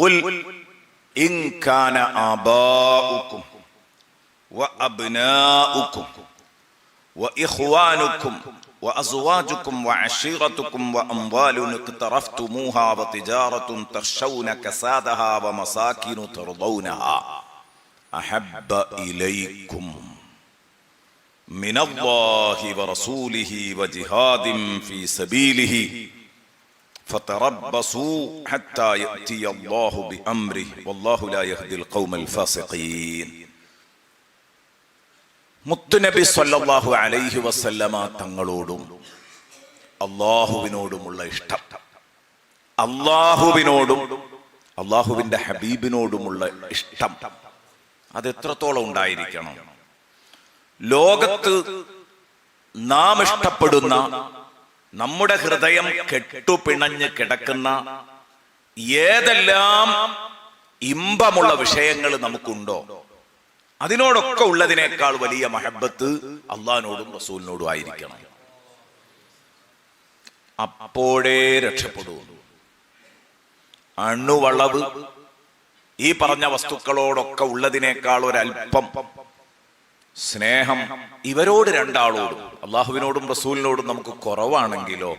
ഖുൽ ഇൻ കാന ആബാഉകും വഅബ്നാഉകും വഇഖ്വാനുകും وأزواجكم وعشيرتكم وأموال اقترفتموها وتجارة تخشون كسادها ومساكن ترضونها أحب إليكم من الله ورسوله وجهاد في سبيله فتربصوا حتى يأتي الله بأمره والله لا يهدي القوم الفاسقين. മുത്തുനബി സല്ലല്ലാഹു അലൈഹി വസല്ലമ തങ്ങളോടും അള്ളാഹുവിനോടുമുള്ള ഇഷ്ടം, അള്ളാഹുവിനോടും അള്ളാഹുവിന്റെ ഹബീബിനോടുമുള്ള ഇഷ്ടം അത് എത്രത്തോളം ഉണ്ടായിരിക്കണം? ലോകത്ത് നാം ഇഷ്ടപ്പെടുന്ന, നമ്മുടെ ഹൃദയം കെട്ടുപിണഞ്ഞ് കിടക്കുന്ന ഏതെല്ലാം ഇമ്പമുള്ള വിഷയങ്ങൾ നമുക്കുണ്ടോ, അതിനോടൊക്കെ ഉള്ളതിനേക്കാൾ വലിയ മഹബത്ത് അള്ളാഹിനോടും റസൂലിനോടും ആയിരിക്കണം. അപ്പോഴേ രക്ഷപ്പെടൂ. അണുവളവ് ഈ പറഞ്ഞ വസ്തുക്കളോടൊക്കെ ഉള്ളതിനേക്കാൾ ഒരൽപ്പം സ്നേഹം ഇവരോട് രണ്ടാളോടും അള്ളാഹുവിനോടും റസൂലിനോടും നമുക്ക് കുറവാണെങ്കിലോ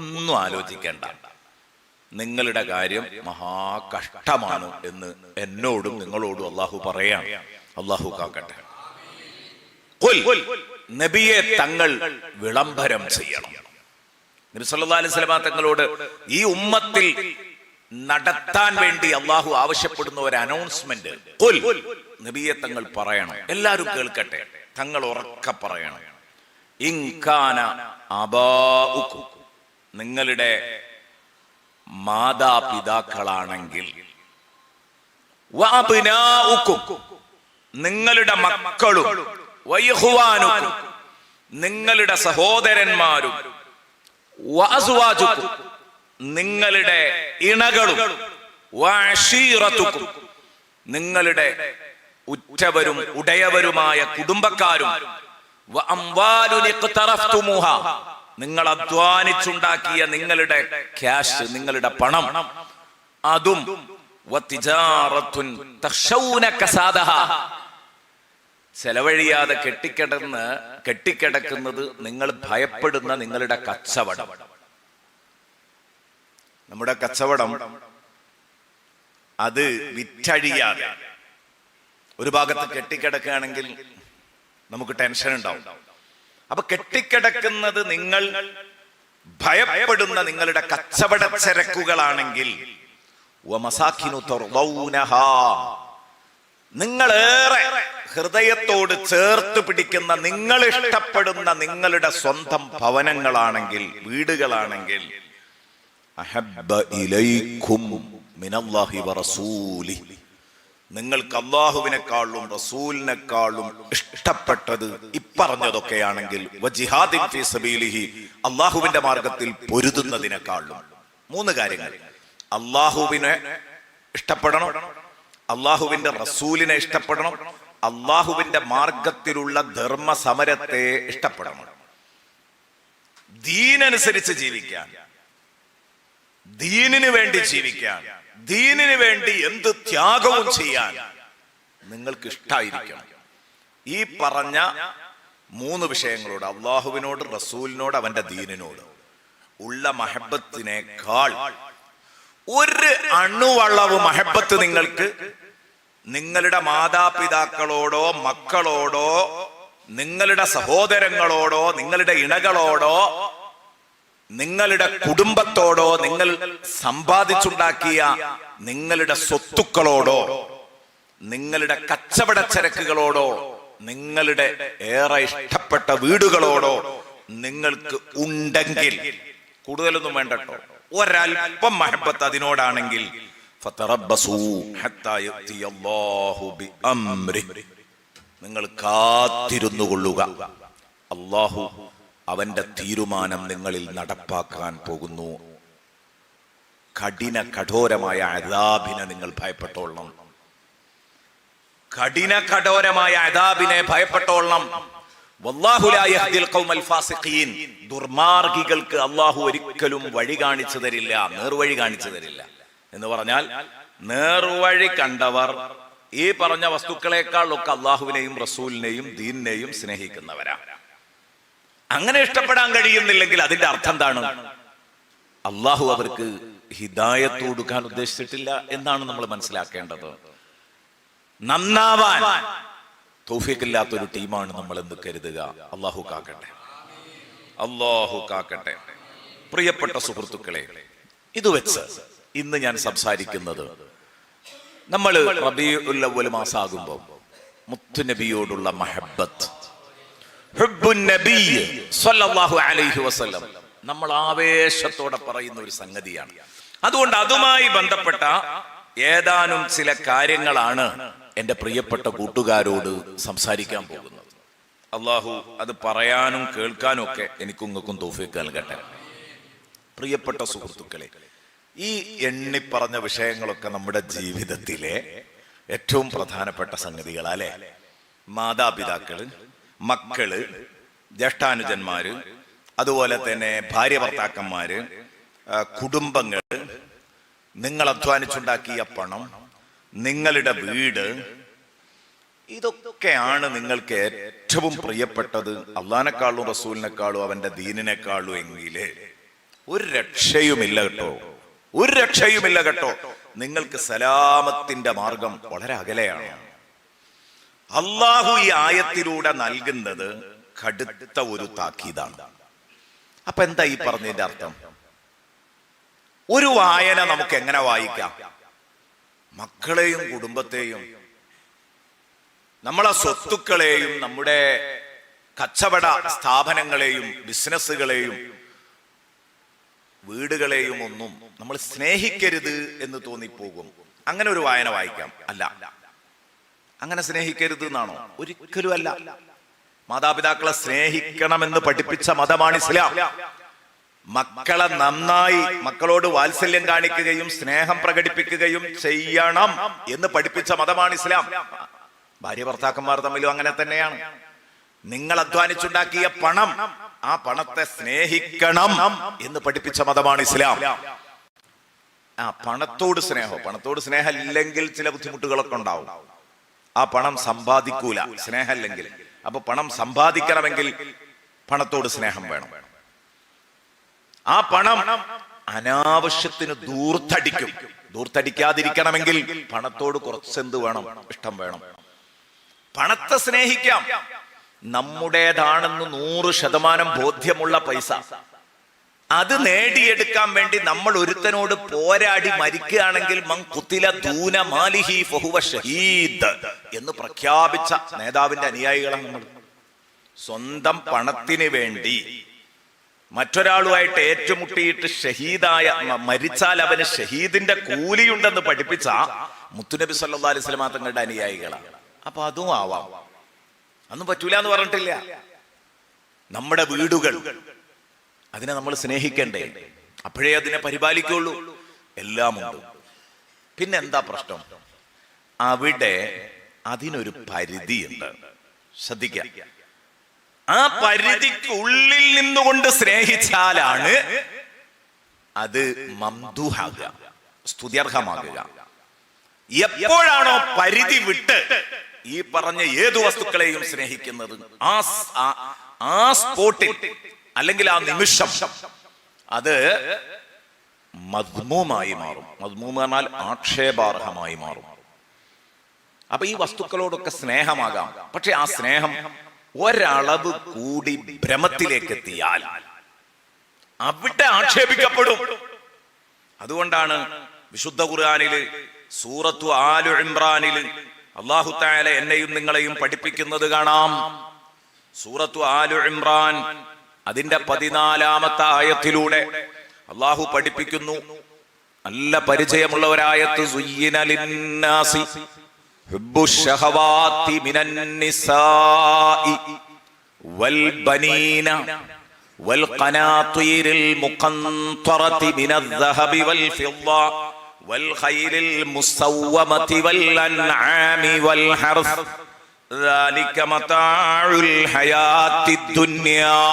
ഒന്നും ആലോചിക്കേണ്ട. നിങ്ങളുടെ കാര്യം മഹാകഷ്ടമാണ് എന്ന് എന്നോടും നിങ്ങളോടും അള്ളാഹു പറയാം. അള്ളാഹു കാക്കട്ടെ. നബിയെ തങ്ങൾ വിളംബരം ചെയ്യണം. നബി സല്ലല്ലാഹു അലൈഹി വസല്ലം തങ്ങളോട് ഈ ഉമ്മത്തിൽ നടത്താൻ വേണ്ടി അള്ളാഹു ആവശ്യപ്പെടുന്ന ഒരു അനൗൺസ്മെന്റ്, നബിയെ തങ്ങൾ പറയണം, എല്ലാവരും കേൾക്കട്ടെ, തങ്ങൾ ഉറക്കെ പറയണം. ഇൻ കാന ആബാഉകും, നിങ്ങളുടെ മാതാപിതാക്കളാണെങ്കിൽ, വഅബ്നാഉകും, നിങ്ങളുടെ മക്കളും, വഇഖ്വാനുകും, നിങ്ങളുടെ സഹോദരന്മാരും, വഅസ്വാജുകും, നിങ്ങളുടെ ഇണകളും, വഅശീറതുകും, നിങ്ങളുടെ ഉറ്റവരും ഉടയവരുമായ കുടുംബക്കാരും, വഅംവാലുൻ ഇഖ്തറഫ്തുമൂഹ, നിങ്ങൾ അധ്വാനിച്ചുണ്ടാക്കിയ നിങ്ങളുടെ ക്യാഷ്, നിങ്ങളുടെ പണം, അതും, വതിജാറത്തുൻ തഖ്ശൗന കസാദഹ, ചെലവഴിയാതെ കെട്ടിക്കിടക്കുന്നത് നിങ്ങൾ ഭയപ്പെടുന്ന നിങ്ങളുടെ കച്ചവടം. നമ്മുടെ കച്ചവടം അത് വിറ്റഴിയാതെ ഒരു ഭാഗത്ത് കെട്ടിക്കിടക്കുകയാണെങ്കിൽ നമുക്ക് ടെൻഷൻ ഉണ്ടാവും. അപ്പൊ കെട്ടിക്കിടക്കുന്നത് നിങ്ങൾ ഭയപ്പെടുന്ന നിങ്ങളുടെ കച്ചവട ചരക്കുകളാണെങ്കിൽ, വമസാകിനു തർദൗനഹാ, നിങ്ങളേറെ ഹൃദയത്തോട് ചേർത്ത് പിടിക്കുന്ന, നിങ്ങൾ ഇഷ്ടപ്പെടുന്ന നിങ്ങളുടെ സ്വന്തം ഭവനങ്ങളാണെങ്കിൽ, വീടുകളാണെങ്കിൽ, അഹബ്ബ ഇലൈക്കും മിനല്ലാഹി വറസൂലിഹി, നിങ്ങൾക്ക് അള്ളാഹുവിനെക്കാളും റസൂലിനെക്കാളും ഇഷ്ടപ്പെട്ടത് ഇപ്പറഞ്ഞതൊക്കെയാണെങ്കിൽ, വജിഹാദിൻ ഫീ സബീലിഹി, അള്ളാഹുവിന്റെ മാർഗത്തിൽ പൊരുതുന്നതിനേക്കാളും. 3 കാര്യങ്ങൾ: അള്ളാഹുവിനെ ഇഷ്ടപ്പെടണം, അള്ളാഹുവിന്റെ റസൂലിനെ ഇഷ്ടപ്പെടണം, അള്ളാഹുവിന്റെ മാർഗത്തിലുള്ള ധർമ്മ സമരത്തെ ഇഷ്ടപ്പെടണം. ദീനനുസരിച്ച് ജീവിക്കാൻ, ദീനിന് വേണ്ടി ജീവിക്കാൻ, ദീനിന് വേണ്ടി എന്ത് ത്യാഗവും ചെയ്യാൻ നിങ്ങൾക്ക് ഇഷ്ടായിരിക്കണം. ഈ പറഞ്ഞ 3 വിഷയങ്ങളോട്, അള്ളാഹുവിനോട്, റസൂലിനോട്, അവന്റെ ദീനിനോട് ഉള്ള മഹബത്തിനേക്കാൾ ഒരു അണുവളവ് മഹബത്ത് നിങ്ങൾക്ക് നിങ്ങളുടെ മാതാപിതാക്കളോടോ, മക്കളോടോ, നിങ്ങളുടെ സഹോദരങ്ങളോടോ, നിങ്ങളുടെ ഇണകളോടോ, നിങ്ങളുടെ കുടുംബത്തോടോ, നിങ്ങൾ സമ്പാദിച്ചുണ്ടാക്കിയ നിങ്ങളുടെ സ്വത്തുക്കളോടോ, നിങ്ങളുടെ കച്ചവട ചരക്കുകളോടോ, നിങ്ങളുടെ ഏറെ ഇഷ്ടപ്പെട്ട വീടുകളോടോ നിങ്ങൾക്ക് ഉണ്ടെങ്കിൽ, കൂടുതലൊന്നും വേണ്ടട്ടോ, ഒരൽപ്പം മഹബത്ത് അതിനോടാണെങ്കിൽ, ഫതറബ്ബസൂ ഹത്താ യഅതിയല്ലാഹു ബിഅംരിഹി, നിങ്ങൾ കാത്തിരുന്നു കൊള്ളുക. അല്ലാഹു അവന്റെ തീരുമാനം നിങ്ങളിൽ നടപ്പാക്കാൻ പോകുന്നു. കഠോരമായ അദാബിനെ നിങ്ങൾ ഭയപ്പെട്ടോളണം. കഠോരമായ അദാബിനെ ഭയപ്പെട്ടോളണം. വല്ലാഹു ലാ യഹ്ദിൽ ഖൗമൽ ഫാസിഖീൻ, ദുർമാർഗികൾക്ക് അല്ലാഹു ഒരിക്കലും വഴി കാണിച്ചു തരില്ല, നേർവഴി കാണിച്ചു തരില്ല. എന്ന് പറഞ്ഞാൽ നേർവഴി കണ്ടവർ ഈ പറഞ്ഞ വസ്തുക്കളെക്കാൾ ഒക്കെ അള്ളാഹുവിനെയും റസൂലിനെയും ദീനിനെയും സ്നേഹിക്കുന്നവരാ. അങ്ങനെ ഇഷ്ടപ്പെടാൻ കഴിയുന്നില്ലെങ്കിൽ അതിന്റെ അർത്ഥം എന്താണ്? അള്ളാഹു അവർക്ക് ഹിദായത്ത് കൊടുക്കാൻ ഉദ്ദേശിച്ചിട്ടില്ല എന്നാണ് നമ്മൾ മനസ്സിലാക്കേണ്ടത്. നന്നാവാൻ തൗഫീഖില്ലാത്തൊരു ടീമാണ് നമ്മൾ എന്ന് കരുതുക. അള്ളാഹു കാക്കട്ടെ, അള്ളാഹു കാക്കട്ടെ. പ്രിയപ്പെട്ട സുഹൃത്തുക്കളെ, ഇത് വെച്ച് ഇന്ന് ഞാൻ സംസാരിക്കുന്നത്, നമ്മൾ റബീഉൽ അവ്വൽ മാസാകുമ്പോൾ മുത്തുനബിയോടുള്ള മഹബ്ബത്ത്, ഹുബ്ബുൻ നബി സ്വല്ലല്ലാഹു അലൈഹി വസല്ലം നമ്മൾ ആവേശത്തോടെ പറയുന്ന ഒരു സംഗതിയാണ്. അതുകൊണ്ട് അതുമായി ബന്ധപ്പെട്ട ഏതാനും ചില കാര്യങ്ങളാണ് എൻ്റെ പ്രിയപ്പെട്ട കൂട്ടുകാരോട് സംസാരിക്കാൻ പോകുന്നത്. അള്ളാഹു അത് പറയാനും കേൾക്കാനും ഒക്കെ എനിക്കും ഇങ്ങൾക്കും തൗഫീഖ് നൽകട്ടെ. പ്രിയപ്പെട്ട സുഹൃത്തുക്കളെ, ഈ എണ്ണിപ്പറഞ്ഞ വിഷയങ്ങളൊക്കെ നമ്മുടെ ജീവിതത്തിലെ ഏറ്റവും പ്രധാനപ്പെട്ട സംഗതികളല്ലേ. മാതാപിതാക്കള്, മക്കള്, ജ്യേഷ്ഠാനുജന്മാര്, അതുപോലെ തന്നെ ഭാര്യ ഭർത്താക്കന്മാര്, കുടുംബങ്ങള്, നിങ്ങൾ അധ്വാനിച്ചുണ്ടാക്കിയ പണം, നിങ്ങളുടെ വീട്, ഇതൊക്കെയാണ് നിങ്ങൾക്ക് ഏറ്റവും പ്രിയപ്പെട്ടത് അള്ളാഹിനെക്കാളും റസൂലിനെക്കാളും അവന്റെ ദീനിനെക്കാളും എങ്കില് ഒരു രക്ഷയുമില്ല കേട്ടോ, ഒരു രക്ഷയുമില്ല കേട്ടോ. നിങ്ങൾക്ക് സലാമത്തിന്റെ മാർഗം വളരെ അകലെയാണ്. അള്ളാഹു ഈ ആയത്തിലൂടെ നൽകുന്നത് കടുത്ത ഒരു താക്കീതാണ്. അപ്പൊ എന്താ ഈ പറഞ്ഞതിന്റെ അർത്ഥം? ഒരു വായന നമുക്ക് എങ്ങനെ വായിക്കാം? മക്കളെയും കുടുംബത്തെയും നമ്മളെ സ്വത്തുക്കളെയും നമ്മുടെ കച്ചവട സ്ഥാപനങ്ങളെയും ബിസിനസ്സുകളെയും വീടുകളെയും ഒന്നും നമ്മൾ സ്നേഹിക്കരുത് എന്ന് തോന്നിപ്പോകും. അങ്ങനെ ഒരു വായന വായിക്കാം. അല്ല, അങ്ങനെ സ്നേഹിക്കരുത് എന്നാണോ? ഒരിക്കലും അല്ല. മാതാപിതാക്കളെ സ്നേഹിക്കണമെന്ന് പഠിപ്പിച്ച മതമാണ് ഇസ്ലാം. മക്കളെ നന്നായി, മക്കളോട് വാത്സല്യം കാണിക്കുകയും സ്നേഹം പ്രകടിപ്പിക്കുകയും ചെയ്യണം എന്ന് പഠിപ്പിച്ച മതമാണ് ഇസ്ലാം. ഭാര്യ ഭർത്താക്കന്മാർ തമ്മിലും അങ്ങനെ തന്നെയാണ്. നിങ്ങൾ അധ്വാനിച്ചുണ്ടാക്കിയ പണം, ആ പണത്തെ സ്നേഹിക്കണം എന്ന് പഠിപ്പിച്ച മതമാണ് ഇസ്ലാം. പണത്തോട് സ്നേഹം ഇല്ലെങ്കിൽ ചില ബുദ്ധിമുട്ടുകളൊക്കെ ഉണ്ടാവും. ആ പണം സമ്പാദിക്കൂല സ്നേഹമില്ലെങ്കിൽ. അപ്പൊ പണം സമ്പാദിക്കണമെങ്കിൽ പണത്തോട് സ്നേഹം വേണം. ആ പണം അനാവശ്യത്തിന് ദൂർത്തടിക്കാതിരിക്കണമെങ്കിൽ പണത്തോട് കുറച്ചെന്ത് വേണം? ഇഷ്ടം വേണം. പണത്തെ സ്നേഹിക്കാം. നമ്മുടേതാണെന്ന് 100% ബോധ്യമുള്ള പൈസ, അത് നേടിയെടുക്കാൻ വേണ്ടി നമ്മൾ ഒരുത്തനോട് പോരാടി മരിക്കുകയാണെങ്കിൽ മൻ ഖുതില ദൂന മാലിഹി ഫഹുവ ഷഹീദ് എന്ന് പ്രഖ്യാപിച്ച നേതാവിന്റെ അനുയായികളാണ് നമ്മൾ. സ്വന്തം പണത്തിന് വേണ്ടി മറ്റൊരാളുമായിട്ട് ഏറ്റുമുട്ടിയിട്ട് മരിച്ചാൽ അവന് ഷഹീദിന്റെ കൂലിയുണ്ടെന്ന് പഠിപ്പിച്ച മുത്തുനബി സല്ലല്ലാഹു അലൈഹി വസല്ലം തങ്ങളുടെ അനുയായികളാണ്. അപ്പൊ അതും ആവാം, അതൊന്നും പറ്റൂല എന്ന് പറഞ്ഞിട്ടില്ല. നമ്മുടെ വീടുകൾ, അതിനെ നമ്മൾ സ്നേഹിക്കണ്ടേ? അപ്പോഴേ അതിനെ പരിപാലിക്കുള്ളൂ. എല്ലാം ഉണ്ട്. പിന്നെ എന്താ പ്രശ്നം? അവിടെ അതിനൊരു പരിധിയുണ്ട്. ശ്രദ്ധിക്കുക. ആ പരിധിക്കുള്ളിൽ നിന്നുകൊണ്ട് സ്നേഹിച്ചാലാണ് അത് മംദൂഹാകുക, സ്തുത്യർഹമാകുക. എപ്പോഴാണോ പരിധി വിട്ട് ഈ പറഞ്ഞ ഏതു വസ്തുക്കളെയും സ്നേഹിക്കുന്നത്, ആ സ്പോട്ടിൽ അല്ലെങ്കിൽ ആ നിമിഷം അത് മദ്മൂമായി മാറും. മദ്മൂം എന്നാൽ ആക്ഷേപാർഹമായി മാറും. അപ്പൊ ഈ വസ്തുക്കളോടൊക്കെ സ്നേഹമാകാം, പക്ഷെ ആ സ്നേഹം ഒരളവ് കൂടി ഭ്രമത്തിലേക്ക് എത്തിയാൽ അവിടെ ആക്ഷേപിക്കപ്പെടും. അതുകൊണ്ടാണ് വിശുദ്ധ ഖുർആനിൽ സൂറത്തു ആലു ഇംറാനിൽ അല്ലാഹു തആല എന്നെയും നിങ്ങളെയും പഠിപ്പിക്കുന്നത് കാണാം. സൂറത്തു ആലു ഇംറാൻ അതിന്റെ 14-ാമത്തെ ആയത്തിലൂടെ അല്ലാഹു പഠിപ്പിക്കുന്നു. നല്ല പരിചയമുള്ള ഒരായത്ത്. സുയ്യിന ലിന്നാസി ഹുബ്ബുശ്ശഹവാതി മിനൻ നിസാഇ വൽ ബനീന വൽ ഖനാതീരിൽ മുഖന്തറതി മിനൽ ദഹബി വൽ ഫിദ്ദ വൽ ഖൈലിൽ മുസവ്വമതി വൽ അൻആമി വൽ ഹർസ് ذلك متاع الحياة الدنيا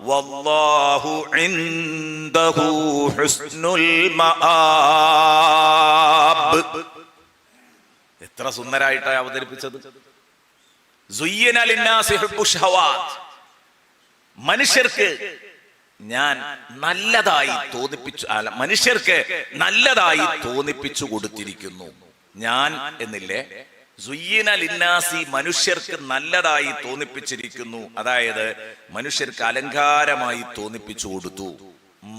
والله عنده حسن المآب. ഷഹാബ്. എത്ര സുന്ദരായിട്ടാണ് അവതരിപ്പിച്ചത്. സുയ്യിന ലിന്നാസി ഹുബ്ബു ഷഹവാത്ത്. മനുഷ്യർക്ക് ഞാൻ നല്ലതായി തോന്നിപ്പിച്ചു, മനുഷ്യർക്ക് നല്ലതായി തോന്നിപ്പിച്ചു കൊടുത്തിരിക്കുന്നു. ഞാൻ എന്നില്ലേ, സുയ്യിന ലിന്നാസി, മനുഷ്യർക്ക് നല്ലതായി തോന്നിപ്പിച്ചിരിക്കുന്നു. അതായത് മനുഷ്യർക്ക് അലങ്കാരമായി തോന്നിപ്പിച്ചു കൊടുത്തു.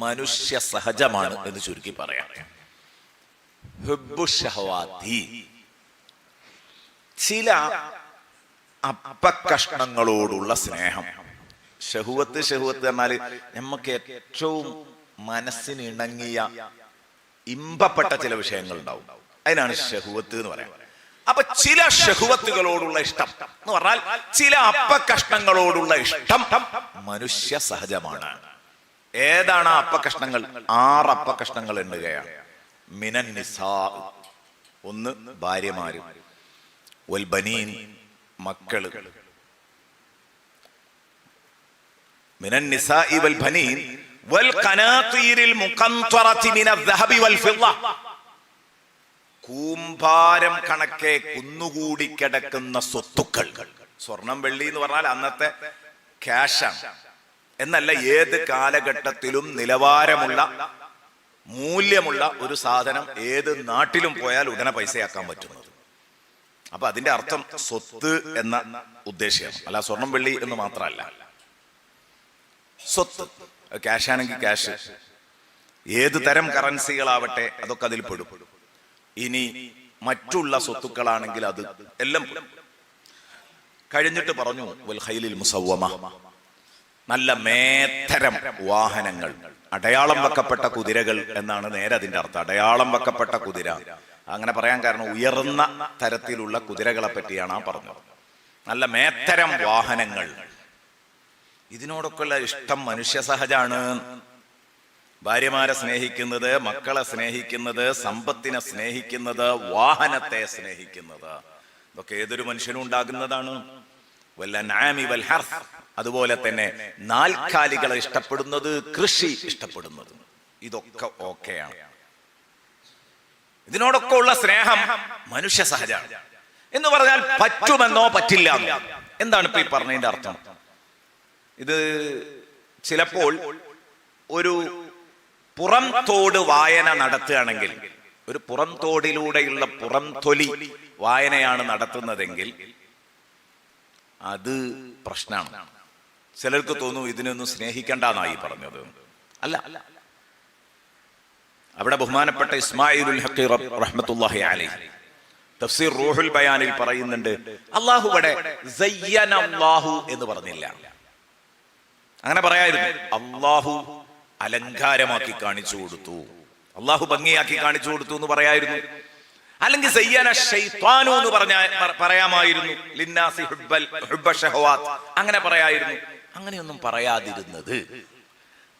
മനുഷ്യ സഹജമാണ് എന്ന് ചുരുക്കി പറയാം. ഹുബ്ബു ഷഹവാത്തി, ചില അപ്പക്കഷ്ണങ്ങളോടുള്ള സ്നേഹം. ഷഹുവത്ത് എന്നാൽ നമുക്ക് ഏറ്റവും മനസ്സിന് ഇണങ്ങിയ ഇമ്പപ്പെട്ട ചില വിഷയങ്ങൾ ഉണ്ടാവും. അതിനാണ് ഷഹുവത്ത് എന്ന് പറയാം. അപ്പൊ ചില ഷഹുവത്തുകളോടുള്ള ഇഷ്ടം എന്ന് പറഞ്ഞാൽ ചില അപ്പക്കഷ്ണങ്ങളോടുള്ള ഇഷ്ടം മനുഷ്യ സഹജമാണ്. ഏതാണ് ആ അപ്പക്കഷ്ണങ്ങൾ? 6 അപ്പക്കഷ്ണങ്ങൾ എണ്ണുകയാണ്. മിനൻ നിസാ, ഒന്ന് ഭാര്യമാര്, വൽ ബനീൻ, മക്കള്, മിനൻ നിസാഇ വൽ ബനീൻ വൽ ഖനാതീരിൽ മുഖന്തറതി മിനൽ ദഹബി വൽ ഫിദ്ദ, കൂമ്പാരം കണക്കെ കുന്നുകൂടി കിടക്കുന്ന സ്വത്തുക്കൾ. സ്വർണം വെള്ളി എന്ന് പറഞ്ഞാൽ അന്നത്തെ ക്യാഷാണ് എന്നല്ല, ഏത് കാലഘട്ടത്തിലും നിലവാരമുള്ള മൂല്യമുള്ള ഒരു സാധനം ഏത് നാട്ടിലും പോയാൽ ഉടനെ പൈസയാക്കാൻ പറ്റുന്നത്. അപ്പൊ അതിന്റെ അർത്ഥം സ്വത്ത് എന്ന ഉദ്ദേശ്യം, അല്ല സ്വർണം വെള്ളി എന്ന് മാത്രമല്ല. സ്വത്ത്, ക്യാഷ് ആണെങ്കിൽ ക്യാഷ്, ഏത് തരം കറൻസികളാവട്ടെ അതൊക്കെ അതിൽ പെടും. ഇനി മറ്റുള്ള സ്വത്തുക്കളാണെങ്കിൽ അത് എല്ലാം കഴിഞ്ഞിട്ട് പറഞ്ഞു വൽ ഖൈലിൽ മുസവ്വമ, നല്ല മേത്തരം വാഹനങ്ങൾ, അടയാളം വെക്കപ്പെട്ട കുതിരകൾ എന്നാണ് നേരെ അതിന്റെ അർത്ഥം. അടയാളം വെക്കപ്പെട്ട കുതിര അങ്ങനെ പറയാൻ കാരണം ഉയർന്ന തരത്തിലുള്ള കുതിരകളെ പറ്റിയാണ് ആ പറഞ്ഞത്. നല്ല മേത്തരം വാഹനങ്ങൾ, ഇതിനോടൊക്കെയുള്ള ഇഷ്ടം മനുഷ്യ സഹജാണ്. ഭാര്യമാരെ സ്നേഹിക്കുന്നത്, മക്കളെ സ്നേഹിക്കുന്നത്, സമ്പത്തിനെ സ്നേഹിക്കുന്നത്, വാഹനത്തെ സ്നേഹിക്കുന്നത്, ഇതൊക്കെ ഏതൊരു മനുഷ്യനും ഉണ്ടാകുന്നതാണ്. അതുപോലെ തന്നെ നാൽക്കാലികളെ ഇഷ്ടപ്പെടുന്നത്, കൃഷി ഇഷ്ടപ്പെടുന്നത്, ഇതൊക്കെ ഓക്കെയാണ്. ഇതിനോടൊക്കെ ഉള്ള സ്നേഹം മനുഷ്യ സഹജമാണ്. എന്ന് പറഞ്ഞാൽ പറ്റുമെന്നോ പറ്റില്ല. എന്താണ് ഇപ്പൊ ഈ പറഞ്ഞതിന്റെ അർത്ഥം? ഇത് ചിലപ്പോൾ ഒരു പുറം തോട് വായന നടത്തുകയാണെങ്കിൽ, ഒരു പുറം തോടിലൂടെയുള്ള പുറം തൊലി വായനയാണ് നടത്തുന്നതെങ്കിൽ അത് പ്രശ്നമാണ്. ചിലർക്ക് തോന്നും ഇതിനൊന്നും സ്നേഹിക്കണ്ടെന്നായി പറഞ്ഞത്. അല്ല, അവിടെ ബഹുമാനപ്പെട്ട ഇസ്മായിലുൽ ഹഖ് റഹ്മത്തുള്ളാഹി അലൈഹി തഫ്സീർ റൂഹുൽ ബയാനിൽ പറയുന്നുണ്ട്, അല്ലാഹു ഇവിടെ സയ്യനല്ലാഹു എന്ന് പറഞ്ഞില്ല. അങ്ങനെ പറയായിരുന്നു, അല്ലാഹു അലങ്കാരമാക്കി കാണിച്ചു കൊടുത്തു, അല്ലാഹു ഭംഗിയാക്കി കാണിച്ചു കൊടുത്തു എന്ന് പറയായിരുന്നു. അല്ലെങ്കിൽ സയ്യന ശൈത്വാനു എന്ന് പറയാമായിരുന്നു, ലിന്നാസി ഹുബ്ബ ഷഹവാത്ത്, അങ്ങനെ പറയായിരുന്നു. അങ്ങനെയൊന്നും പറയാതിരുന്നത്,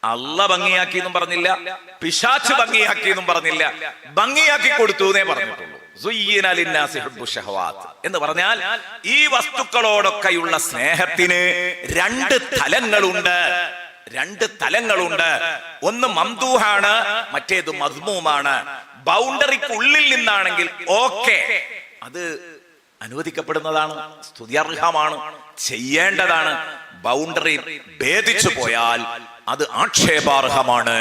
അല്ല ഭംഗിയാക്കി എന്നും പറഞ്ഞില്ല, പിശാച് ഭംഗിയാക്കി എന്നും പറഞ്ഞില്ല, ഭംഗിയാക്കി കൊടുത്തു എന്നേ പറഞ്ഞിട്ടുള്ളൂ. എന്ന് പറഞ്ഞാൽ ഈ വസ്തുക്കളോടൊക്കെയുള്ള സ്നേഹത്തിന് 2 തലങ്ങളുണ്ട്. 2 തലങ്ങളുണ്ട്. ഒന്ന് മംദൂഹാണ്, മറ്റേത് മദ്മൂമാണ്. ബൗണ്ടറിക്കുള്ളിൽ നിന്നാണെങ്കിൽ ഓക്കെ, അത് അനുവദിക്കപ്പെടുന്നതാണ്, സ്തുത്യർഹമാണ്, ചെയ്യേണ്ടതാണ്. ബൗണ്ടറി ഭേദിച്ചു പോയാൽ അത് ആക്ഷേപാർഹമാണ്,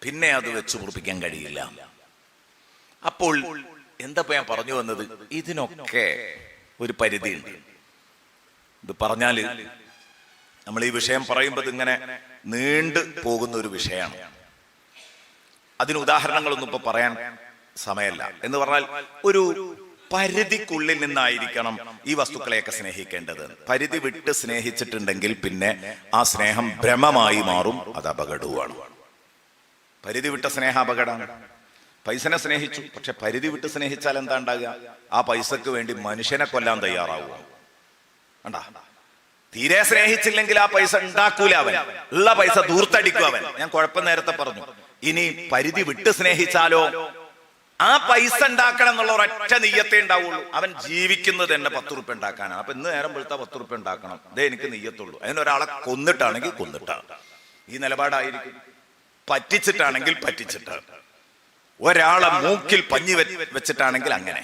പിന്നെ അത് വെച്ച് മുറിപ്പിക്കാൻ കഴിയില്ല. അപ്പോൾ എന്താ ഞാൻ പറഞ്ഞു വന്നത്, ഇതിനൊക്കെ ഒരു പരിധിയുണ്ട്. ഇത് പറഞ്ഞാല് നമ്മൾ ഈ വിഷയം പറയുമ്പോൾ ഇങ്ങനെ നീണ്ടു പോകുന്ന ഒരു വിഷയമാണ്. അതിന് ഉദാഹരണങ്ങളൊന്നും ഇപ്പൊ പറയാൻ സമയമല്ല. എന്ന് പറഞ്ഞാൽ ഒരു പരിധിക്കുള്ളിൽ നിന്നായിരിക്കണം ഈ വസ്തുക്കളെയൊക്കെ സ്നേഹിക്കേണ്ടത്. പരിധി വിട്ട് സ്നേഹിച്ചിട്ടുണ്ടെങ്കിൽ പിന്നെ ആ സ്നേഹം ഭ്രമമായി മാറും, അത് അപകടവുമാണ്. പരിധി വിട്ട സ്നേഹം അപകടമാണ്. പൈസനെ സ്നേഹിച്ചു, പക്ഷെ പരിധി വിട്ട് സ്നേഹിച്ചാൽ എന്താ ഉണ്ടാകുക? ആ പൈസക്ക് വേണ്ടി മനുഷ്യനെ കൊല്ലാൻ തയ്യാറാവുക. കണ്ടാ, തീരെ സ്നേഹിച്ചില്ലെങ്കിൽ ആ പൈസ ഉണ്ടാക്കൂല, അവൻ ഉള്ള പൈസ ദൂർത്തടിക്കും അവൻ. ഞാൻ കുഴപ്പം നേരത്തെ പറഞ്ഞു. ഇനി പരിധി വിട്ട് സ്നേഹിച്ചാലോ, ആ പൈസ ഉണ്ടാക്കണം എന്നുള്ള ഒരൊറ്റ നെയ്യത്തേ ഉണ്ടാവുള്ളൂ. അവൻ ജീവിക്കുന്നത് തന്നെ 10 ഉറുപ്പ്യ ഉണ്ടാക്കാനാണ്. അപ്പൊ ഇന്ന് നേരം വെളുത്ത 10 ഉറുപ്പ്യ ഉണ്ടാക്കണം, അതേ എനിക്ക് നെയ്യത്തുള്ളൂ. അതിനൊരാളെ കൊന്നിട്ടാണെങ്കിൽ കൊന്നിട്ടാണ് ഈ നിലപാടായിരിക്കും. പറ്റിച്ചിട്ടാണെങ്കിൽ പറ്റിച്ചിട്ടാണ്. ഒരാളെ മൂക്കിൽ പഞ്ഞി വെച്ചിട്ടാണെങ്കിൽ അങ്ങനെ.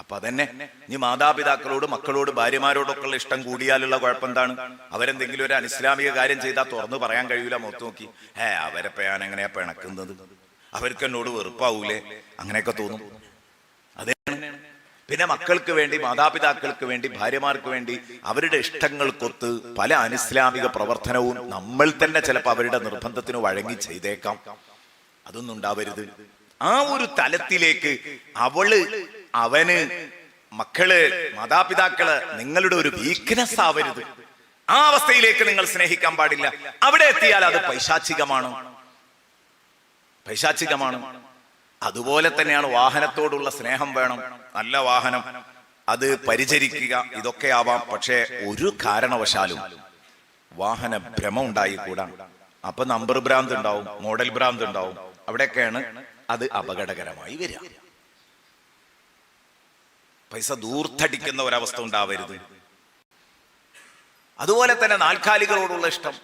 അപ്പൊ അതന്നെ, ഇനി മാതാപിതാക്കളോട് മക്കളോട് ഭാര്യമാരോടൊക്കെ ഉള്ള ഇഷ്ടം കൂടിയാലുള്ള കുഴപ്പം എന്താണ്? അവരെന്തെങ്കിലും ഒരു അനിസ്ലാമിക കാര്യം ചെയ്താൽ തുറന്നു പറയാൻ കഴിയൂല. മുഖത്ത് നോക്കി അവരെപ്പോ ഞാൻ എങ്ങനെയാ പിണക്കുന്നത്, അവർക്ക് എന്നോട് വെറുപ്പാവൂലേ, അങ്ങനെയൊക്കെ തോന്നും. അതാണ്. പിന്നെ മക്കൾക്ക് വേണ്ടി, മാതാപിതാക്കൾക്ക് വേണ്ടി, ഭാര്യമാർക്ക് വേണ്ടി അവരുടെ ഇഷ്ടങ്ങൾക്കൊത്ത് പല അനിസ്ലാമിക പ്രവർത്തനവും നമ്മൾ തന്നെ ചിലപ്പോൾ അവരുടെ നിർബന്ധത്തിന് വഴങ്ങി ചെയ്തേക്കാം. അതൊന്നും ഉണ്ടാവരുത്. ആ ഒരു തലത്തിലേക്ക് അവന് മക്കള്, മാതാപിതാക്കള് നിങ്ങളുടെ ഒരു വീക്ക്നെസ് ആവരുത്. ആ അവസ്ഥയിലേക്ക് നിങ്ങൾ സ്നേഹിക്കാൻ പാടില്ല. അവിടെ എത്തിയാൽ അത് പൈശാചികമാണ്. അതുപോലെ തന്നെയാണ് വാഹനത്തോടുള്ള സ്നേഹം വേണം. നല്ല വാഹനം, അത് പരിചരിക്കുക, ഇതൊക്കെ ആവാം. പക്ഷേ ഒരു കാരണവശാലും വാഹന ഭ്രമം ഉണ്ടായിക്കൂടാ. അപ്പൊ നമ്പർ ഭ്രാന്ത് ഉണ്ടാവും, മോഡൽ ഭ്രാന്ത് ഉണ്ടാവും. അവിടെയൊക്കെയാണ് അത് അപകടകരമായി വരിക. പൈസ ദൂർത്തടിക്കുന്ന ഒരവസ്ഥ ഉണ്ടാവരുത്. അതുപോലെ തന്നെ നാൽക്കാലികളോടുള്ള ഇഷ്ടം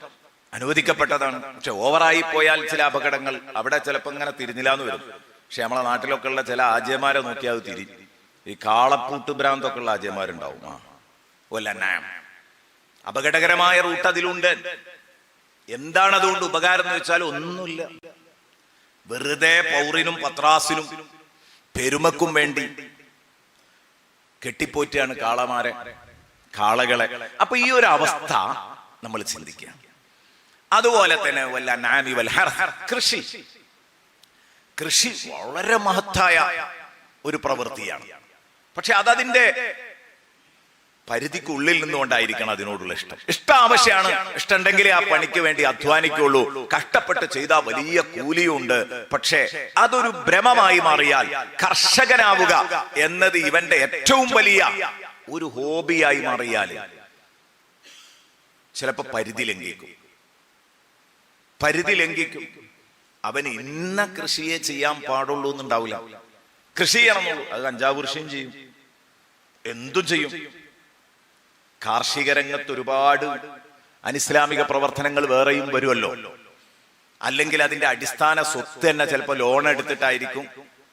അനുവദിക്കപ്പെട്ടതാണ്. പക്ഷെ ഓവറായി പോയാൽ ചില അപകടങ്ങൾ അവിടെ ചിലപ്പോൾ ഇങ്ങനെ തിരിഞ്ഞില്ലാന്ന് വരും. പക്ഷെ നമ്മളെ നാട്ടിലൊക്കെ ഉള്ള ചില ആജ്യമാരെ നോക്കിയാൽ അത് തിരി. ഈ കാളപ്പൂട്ട് ഭ്രാന്തൊക്കെ ഉള്ള ആജ്യമാരുണ്ടാവും. അപകടകരമായ റൂട്ട് അതിലുണ്ട്. എന്താണ് അതുകൊണ്ട് ഉപകാരം എന്ന് വെച്ചാൽ ഒന്നുമില്ല. വെറുതെ പൗറിനും പത്രാസിനും പെരുമക്കും വേണ്ടി കെട്ടിപ്പോറ്റാണ് കാളകളെ. അപ്പൊ ഈ ഒരു അവസ്ഥ നമ്മൾ ചിന്തിക്കുക. അതുപോലെ തന്നെ കൃഷി വളരെ മഹത്തായ ഒരു പ്രവൃത്തിയാണ്. പക്ഷെ അതതിന്റെ പരിധിക്കുള്ളിൽ നിന്നുകൊണ്ടായിരിക്കണം അതിനോടുള്ള ഇഷ്ടം ആവശ്യമാണ്. ഇഷ്ടമുണ്ടെങ്കിലേ ആ പണിക്ക് വേണ്ടി അധ്വാനിക്കുള്ളൂ. കഷ്ടപ്പെട്ട് ചെയ്താൽ വലിയ കൂലിയുണ്ട്. പക്ഷേ അതൊരു ഭ്രമമായി മാറിയാൽ, കർഷകനാവുക എന്നത് ഇവന്റെ ഏറ്റവും വലിയ ഒരു ഹോബിയായി മാറിയാൽ ചിലപ്പോ പരിധി ലംഘിക്കും. അവന് ഇന്ന കൃഷിയെ ചെയ്യാൻ പാടുള്ളൂ എന്നുണ്ടാവില്ല. കൃഷി ചെയ്യണമെന്നുള്ളൂ, അത് കഞ്ചാവ് കൃഷിയും ചെയ്യും, എന്തും ചെയ്യും. കാർഷിക രംഗത്ത് ഒരുപാട് അനിസ്ലാമിക പ്രവർത്തനങ്ങൾ വേറെയും വരുമല്ലോ. അല്ലെങ്കിൽ അതിന്റെ അടിസ്ഥാന സ്വത്ത് തന്നെ ചിലപ്പോൾ ലോൺ എടുത്തിട്ടായിരിക്കും,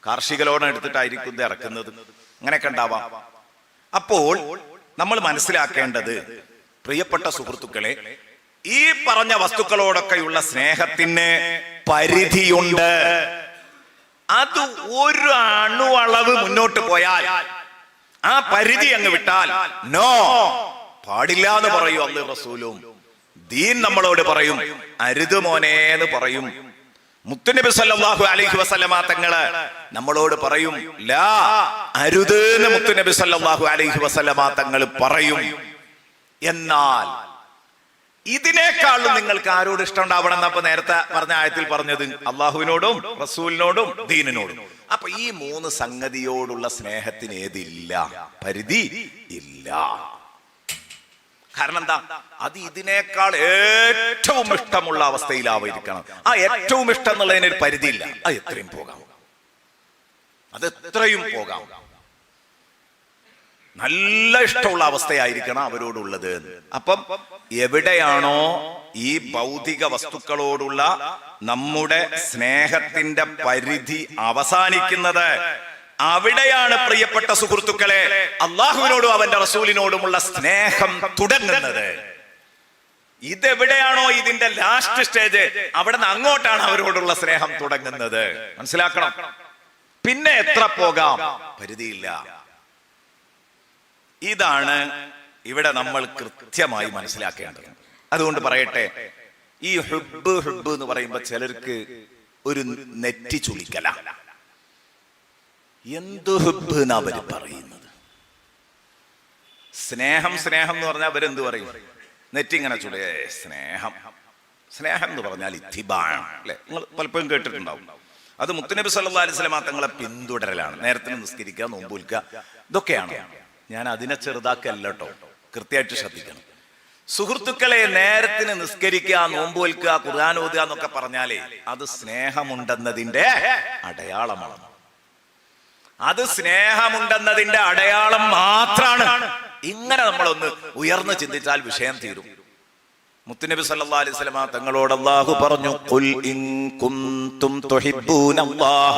കാർഷിക ലോൺ എടുത്തിട്ടായിരിക്കും ഇത് ഇറക്കുന്നത്. അങ്ങനെയൊക്കെ ഉണ്ടാവാം. അപ്പോൾ നമ്മൾ മനസ്സിലാക്കേണ്ടത്, പ്രിയപ്പെട്ട സുഹൃത്തുക്കളെ, ഈ പറഞ്ഞ വസ്തുക്കളോടൊക്കെയുള്ള സ്നേഹത്തിന് പരിധിയുണ്ട്. അത് ഒരു അണുവളവ് മുന്നോട്ട് പോയാൽ, ആ പരിധി അങ്ങ് വിട്ടാൽ നോ, പാടില്ല എന്ന് പറയും അല്ലാഹു റസൂലും. ദീൻ നമ്മളോട് പറയും അരുത് മോനെ എന്ന് പറയും. മുത്തുനബി സല്ലല്ലാഹു അലൈഹി വസല്ലമ തങ്ങള് നമ്മളോട് പറയും ലാ, അരുത് എന്ന് മുത്തുനബി സല്ലല്ലാഹു അലൈഹി വസല്ലമ തങ്ങൾ പറയും. എന്നാൽ ഇതിനേക്കാളും നിങ്ങൾക്ക് ആരോട് ഇഷ്ടം ഉണ്ടാവണം എന്നപ്പോ നേരത്തെ പറഞ്ഞ ആയത്തിൽ പറഞ്ഞത്? അള്ളാഹുവിനോടും റസൂലിനോടും ദീനിനോടും. അപ്പൊ ഈ മൂന്ന് സംഗതിയോടുള്ള സ്നേഹത്തിന് ഏതില്ല? പരിധി ഇല്ല. കാരണം എന്താ? അത് ഇതിനേക്കാൾ ഏറ്റവും ഇഷ്ടമുള്ള അവസ്ഥയിലായിരിക്കണം. ആ ഏറ്റവും ഇഷ്ടം എന്നുള്ളതിന് ഒരു പരിധിയില്ല. അത് എത്രയും പോകാം, നല്ല ഇഷ്ടമുള്ള അവസ്ഥയായിരിക്കണം അവരോടുള്ളത്. അപ്പം എവിടെയാണോ ഈ ഭൗതിക വസ്തുക്കളോടുള്ള നമ്മുടെ സ്നേഹത്തിന്റെ പരിധി അവസാനിക്കുന്നത്, അവിടെയാണ് പ്രിയപ്പെട്ട സുഹൃത്തുക്കളെ അള്ളാഹുവിനോടും അവന്റെ റസൂലിനോടുമുള്ള സ്നേഹം തുടങ്ങുന്നത്. ഇതെവിടെയാണോ ഇതിന്റെ ലാസ്റ്റ് സ്റ്റേജ്, അവിടെ നിന്ന് അങ്ങോട്ടാണ് അവരോടുള്ള സ്നേഹം തുടങ്ങുന്നത്. മനസ്സിലാക്കണം. പിന്നെ എത്ര പോകാം? പരിധിയില്ല. ഇതാണ് ഇവിടെ നമ്മൾ കൃത്യമായി മനസ്സിലാക്കേണ്ടത്. അതുകൊണ്ട് പറയട്ടെ, ഈ ഹുബ്ബ് എന്ന് പറയുമ്പോ ചിലർക്ക് ഒരു നെറ്റി ചുളിക്കല. എന്ത് ഹുബ്ബ് എന്നാ അവര് പറയുന്നത്? സ്നേഹം എന്ന് പറഞ്ഞാൽ അവരെന്ത് പറയും? നെറ്റിങ്ങനെ ചുളിയ സ്നേഹം എന്ന് പറഞ്ഞാൽ ഇത്തിബാണ് അല്ലെ? നിങ്ങൾ പലപ്പോഴും കേട്ടിട്ടുണ്ടാവും. അത് മുത്തുനബി സല്ലല്ലാഹു അലൈഹി വസല്ലം തങ്ങളെ പിന്തുടരലാണ്. നേരത്തിന് നിസ്കരിക്കുക, നോമ്പ് നോൽക്കുക, ഇതൊക്കെയാണ്. ഞാൻ അതിനെ ചെറുതാക്കല്ല കേട്ടോ, കൃത്യമായിട്ട് ശ്രദ്ധിക്കണം സുഹൃത്തുക്കളെ. നേരത്തിന് നിസ്കരിക്കുക, നോമ്പ് നോൽക്കുക, ഖുർആൻ ഓതുക എന്നൊക്കെ പറഞ്ഞാലേ അത് സ്നേഹമുണ്ടെന്നതിന്റെ അടയാളമാണ്. അത് സ്നേഹമുണ്ടെന്നതിന്റെ അടയാളം മാത്രാണ്. ഇങ്ങനെ നമ്മളൊന്ന് ഉയർന്നു ചിന്തിച്ചാൽ വിഷയം തീരും. മുത്തുനബി സല്ലല്ലാഹു അലൈഹി വസല്ലമ തങ്ങളോട് അല്ലാഹു പറഞ്ഞു, ഖുൽ ഇൻ കുൻതും തുഹിബ്ബൂനല്ലാഹ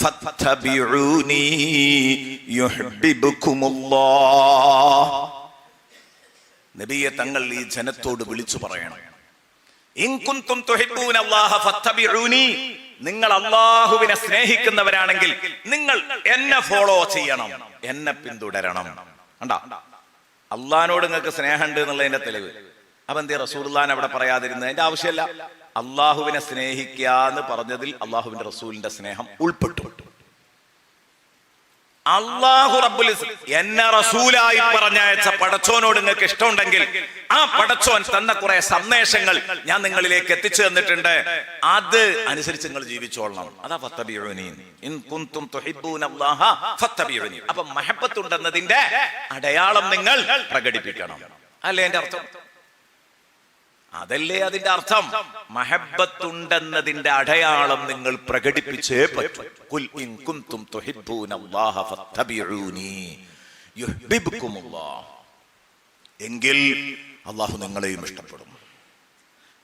ഫത്തബിഊനി യുഹിബ്ബുകുമുല്ലാഹ്. നബിയെ തങ്ങൾ ഈ ജനത്തോട് വിളിച്ചു പറയണം, ഇൻ കുൻതും തുഹിബ്ബൂനല്ലാഹ ഫത്തബിഊനി, നിങ്ങൾ അല്ലാഹുവിനെ സ്നേഹിക്കുന്നവരാണെങ്കിൽ നിങ്ങൾ എന്നെ ഫോളോ ചെയ്യണം, എന്നെ പിന്തുടരണം. കണ്ടാ, അള്ളാഹിനോട് നിങ്ങൾക്ക് സ്നേഹമുണ്ട് എന്നുള്ളതിന്റെ തെളിവ്. അപ്പൊ എന്തേ റസൂലുള്ളാഹിനെ അവിടെ പറയാതിരുന്നത്? അതിന്റെ ആവശ്യമില്ല. അള്ളാഹുവിനെ സ്നേഹിക്കുക എന്ന് പറഞ്ഞതിൽ അള്ളാഹുവിന്റെ റസൂലിന്റെ സ്നേഹം ഉൾപ്പെട്ടു. അള്ളാഹു റബ്ബുൽ എന്നെ റസൂലായി പറഞ്ഞയച്ച പടച്ചോനോട് നിങ്ങൾക്ക് ഇഷ്ടമുണ്ടെങ്കിൽ ആ പടച്ചോൻ തന്ന കുറെ സന്ദേശങ്ങൾ ഞാൻ നിങ്ങളിലേക്ക് എത്തിച്ചു തന്നിട്ടുണ്ട്, അത് അനുസരിച്ച് നിങ്ങൾ ജീവിച്ചോളണം. അതാ ഫത്തബിഊനി ഇൻ കുൻതും തുഹിബ്ബൂനല്ലാഹ ഫത്തബിഊനി. അപ്പൊ മഹബ്ബത്ത് ഉണ്ടെന്നതിന്റെ അടയാളം നിങ്ങൾ പ്രകടിപ്പിക്കണം. അല്ലേ അതിന്റെ അർത്ഥം? അതല്ലേ അതിന്റെ അർത്ഥം. മഹബ്ബത്തുണ്ടെന്നതിന്റെ അടയാളം നിങ്ങൾ പ്രകടിപ്പിച്ചേ പറ്റൂ. ഖുൽ ഇൻ കുൻതും തുഹിബ്ബൂനല്ലാഹ ഫത്തബിഊനി യുഹിബ്ബുകുമുല്ലാഹ്. എങ്കിൽ അല്ലാഹു നിങ്ങളെയും ഇഷ്ടപ്പെടും.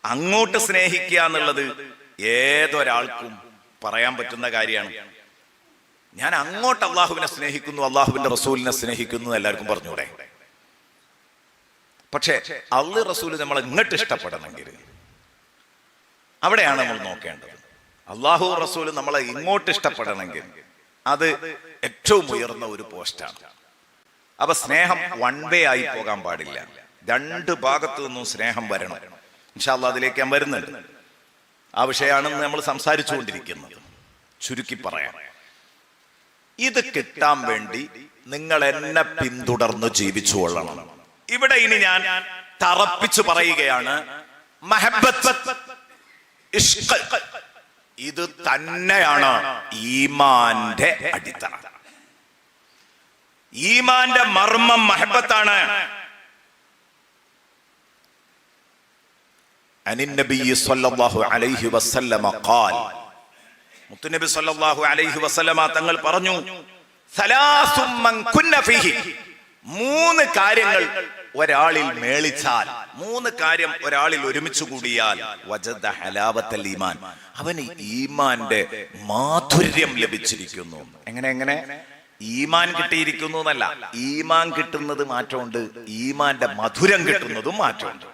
അങ്ങോട്ട് സ്നേഹിക്കുക എന്നുള്ളത് ഏതൊരാൾക്കും പറയാൻ പറ്റുന്ന കാര്യമാണ്. ഞാൻ അങ്ങോട്ട് അള്ളാഹുവിനെ സ്നേഹിക്കുന്നു, അള്ളാഹുവിന്റെ റസൂലിനെ സ്നേഹിക്കുന്നു എല്ലാവർക്കും പറഞ്ഞൂടെ? പക്ഷേ അള്ളാഹു റസൂല് നമ്മളെ ഇങ്ങോട്ട് ഇഷ്ടപ്പെടണമെങ്കിൽ അവിടെയാണ് നമ്മൾ നോക്കേണ്ടത്. അള്ളാഹു റസൂല് നമ്മളെ ഇങ്ങോട്ട് ഇഷ്ടപ്പെടണമെങ്കിൽ അത് ഏറ്റവും ഉയർന്ന ഒരു പോസ്റ്റാണ്. അപ്പൊ സ്നേഹം വൺ വേ ആയി പോകാൻ പാടില്ല. രണ്ട് ഭാഗത്തു നിന്നും സ്നേഹം വരണം. ഇൻഷാ അല്ലാഹ് അതിലേക്ക് ഞാൻ വരുന്നുണ്ട്. ആ വിഷയമാണ് നമ്മൾ സംസാരിച്ചുകൊണ്ടിരിക്കുന്നത്. ചുരുക്കി പറയാം, ഇത് കിട്ടാൻ വേണ്ടി നിങ്ങൾ എന്നെ പിന്തുടർന്ന് ജീവിച്ചു കൊള്ളണം. ഇവിടെ ഇനി ഞാൻ തറപ്പിച്ചു പറയുകയാണ്, മഹബ്ബത്ത്, ഇഷ്ഖ്, ഇത് തന്നെയാണ് ഈമാന്റെ അടിത്തറ. ഈമാന്റെ മർമ്മം മഹബ്ബത്താണ്. അനിൻ നബി സല്ലല്ലാഹു അലൈഹി വസല്ലമ ഖാൽ, മുത്തുനബി സല്ലല്ലാഹു അലൈഹി വസല്ലമ തങ്ങൾ പറഞ്ഞു, സലാസും മൻ കുന്ന ഫീഹി, മൂന്ന് കാര്യങ്ങൾ ഒരാളിൽ മേളിച്ചാൽ, മൂന്ന് കാര്യം ഒരാളിൽ ഒരുമിച്ച് കൂടിയാൽ, വജദ ഹലാവത്തൽ ഈമാൻ, അവന് ഈമാന്റെ മാധുര്യം ലഭിച്ചിരിക്കുന്നു. എങ്ങനെ ഈമാൻ കിട്ടിയിരിക്കുന്നു എന്നല്ല, ഈമാൻ കിട്ടുന്നത് മാറ്റമുണ്ട്, ഈമാന്റെ മധുരം കിട്ടുന്നതും മാറ്റമുണ്ട്.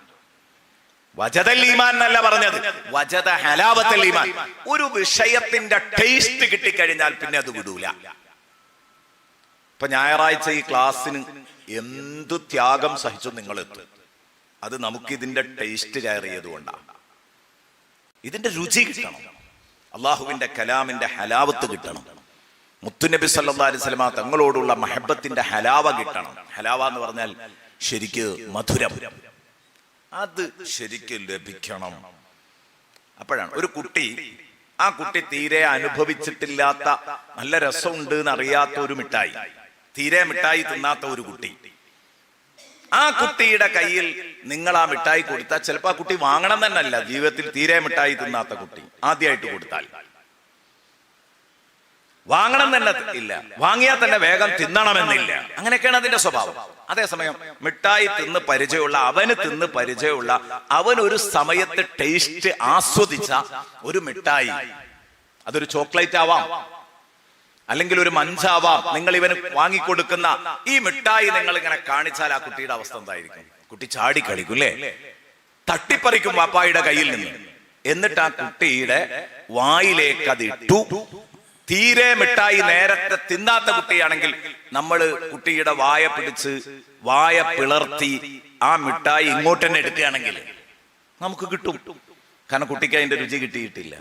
വജദൽ ഈമാൻ എന്നല്ല പറഞ്ഞത്, വജദ ഹലാവത്തൽ ഈമാൻ. ഒരു വിഷയത്തിന്റെ ടേസ്റ്റ് കിട്ടിക്കഴിഞ്ഞാൽ പിന്നെ അത് വിടൂല. ഇപ്പൊ ഞായറാഴ്ച ഈ ക്ലാസ്സിന് എന്തു ത്യാഗം സഹിച്ചു നിങ്ങൾ എത്തും. അത് നമുക്ക് ഇതിന്റെ ടേസ്റ്റ് കയറിയത് കൊണ്ടാണ്. ഇതിന്റെ രുചി കിട്ടണം, അള്ളാഹുവിന്റെ കലാമിന്റെ ഹലാവത്ത് കിട്ടണം, മുത്തുനബി സല്ലല്ലാഹു അലൈഹി വസല്ലമ തങ്ങളോടുള്ള മഹബ്ബത്തിന്റെ ഹലാവ കിട്ടണം. ഹലാവ എന്ന് പറഞ്ഞാൽ ശരിക്ക് മധുരം, അത് ശരിക്കും ലഭിക്കണം. അപ്പോഴാണ് ഒരു കുട്ടി, ആ കുട്ടി തീരെ അനുഭവിച്ചിട്ടില്ലാത്ത, നല്ല രസമുണ്ട് എന്നറിയാത്ത ഒരു മിഠായി, തീരെ മിഠായി തിന്നാത്ത ഒരു കുട്ടി, ആ കുട്ടിയുടെ കയ്യിൽ നിങ്ങൾ ആ മിഠായി കൊടുത്താൽ ചിലപ്പോൾ ആ കുട്ടി വാങ്ങണം തന്നെയല്ല, ജീവിതത്തിൽ തീരെ മിഠായി തിന്നാത്ത കുട്ടി ആദ്യമായിട്ട് കൊടുത്താൽ വാങ്ങണം തന്നെ ഇല്ല, വാങ്ങിയാൽ തന്നെ വേഗം തിന്നണമെന്നില്ല. അങ്ങനെയൊക്കെയാണ് അതിന്റെ സ്വഭാവം. അതേസമയം മിഠായി തിന്ന് പരിചയമുള്ള, അവന് തിന്ന് പരിചയമുള്ള, അവൻ ഒരു സമയത്ത് ടേസ്റ്റ് ആസ്വദിച്ച ഒരു മിഠായി, അതൊരു ചോക്ലേറ്റ് ആവാം, അല്ലെങ്കിൽ ഒരു മഞ്ചാവാം, നിങ്ങൾ ഇവന് വാങ്ങിക്കൊടുക്കുന്ന ഈ മിഠായി നിങ്ങൾ ഇങ്ങനെ കാണിച്ചാൽ ആ കുട്ടിയുടെ അവസ്ഥ എന്തായിരിക്കും? കുട്ടി ചാടി കളിക്കും അല്ലേ, തട്ടിപ്പറിക്കും വാപ്പായുടെ കയ്യിൽ നിന്ന്. എന്നിട്ട് ആ കുട്ടിയുടെ വായിലേക്ക് അത് ഇട്ടു. തീരെ മിഠായി നേരത്തെ തിന്നാത്ത കുട്ടിയാണെങ്കിൽ നമ്മൾ കുട്ടിയുടെ വായ പിടിച്ച് വായ പിളർത്തി ആ മിഠായി ഇങ്ങോട്ട് തന്നെ എടുക്കുകയാണെങ്കിൽ നമുക്ക് കിട്ടും, കാരണം കുട്ടിക്ക് അതിന്റെ രുചി കിട്ടിയിട്ടില്ല.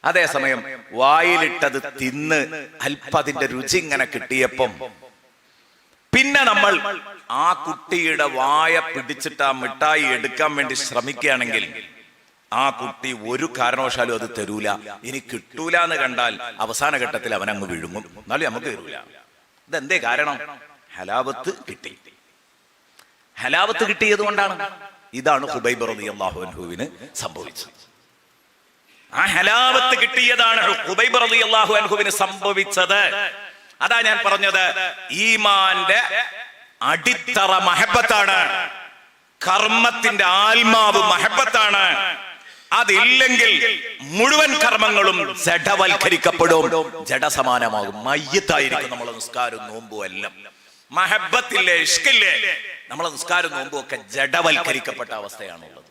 അതേസമയം വായിലിട്ടത് തിന്ന് അല്പം അതിന്റെ രുചി ഇങ്ങനെ കിട്ടിയപ്പം പിന്നെ നമ്മൾ ആ കുട്ടിയുടെ വായ പിടിച്ചിട്ട് ആ മിഠായി എടുക്കാൻ വേണ്ടി ശ്രമിക്കുകയാണെങ്കിൽ ആ കുട്ടി ഒരു കാരണവശാലും അത് തരൂല. ഇനി കിട്ടൂല എന്ന് കണ്ടാൽ അവസാന ഘട്ടത്തിൽ അവൻ അങ്ങ് വിഴുങ്ങും, എന്നാലും നമുക്ക് തരൂല. ഇതെന്തേ കാരണം? ഹലാവത്ത് കിട്ടി. ഹലാവത്ത് കിട്ടിയത് കൊണ്ടാണ്. ഇതാണ് ഖുബൈബ് റളിയല്ലാഹു അൻഹുവിന് സംഭവിച്ചത്. ആ ഹലാവത്ത് കിട്ടിയതാണ് ഖുബൈബ് റളിയല്ലാഹു അൻഹുവിന് സംഭവിച്ചത്. അതാ ഞാൻ പറഞ്ഞത്, ഈമാന്റെ അടിത്തറ മഹബ്ബത്താണ്. കർമ്മത്തിന്റെ ആത്മാവ് മഹബത്താണ്. അതില്ലെങ്കിൽ മുഴുവൻ കർമ്മങ്ങളും ജഡവൽക്കരിക്കപ്പെടും, ജഡസമാനമാകും, മയ്യത്തായിരിക്കും നമ്മളെ നിസ്കാരവും നോമ്പും എല്ലാം. മഹബത്തില്ലേ, ഇഷ്കില്ലേ, നമ്മളെ നിസ്കാരവും നോമ്പും ഒക്കെ ജഡവൽക്കരിക്കപ്പെട്ട അവസ്ഥയാണുള്ളത്.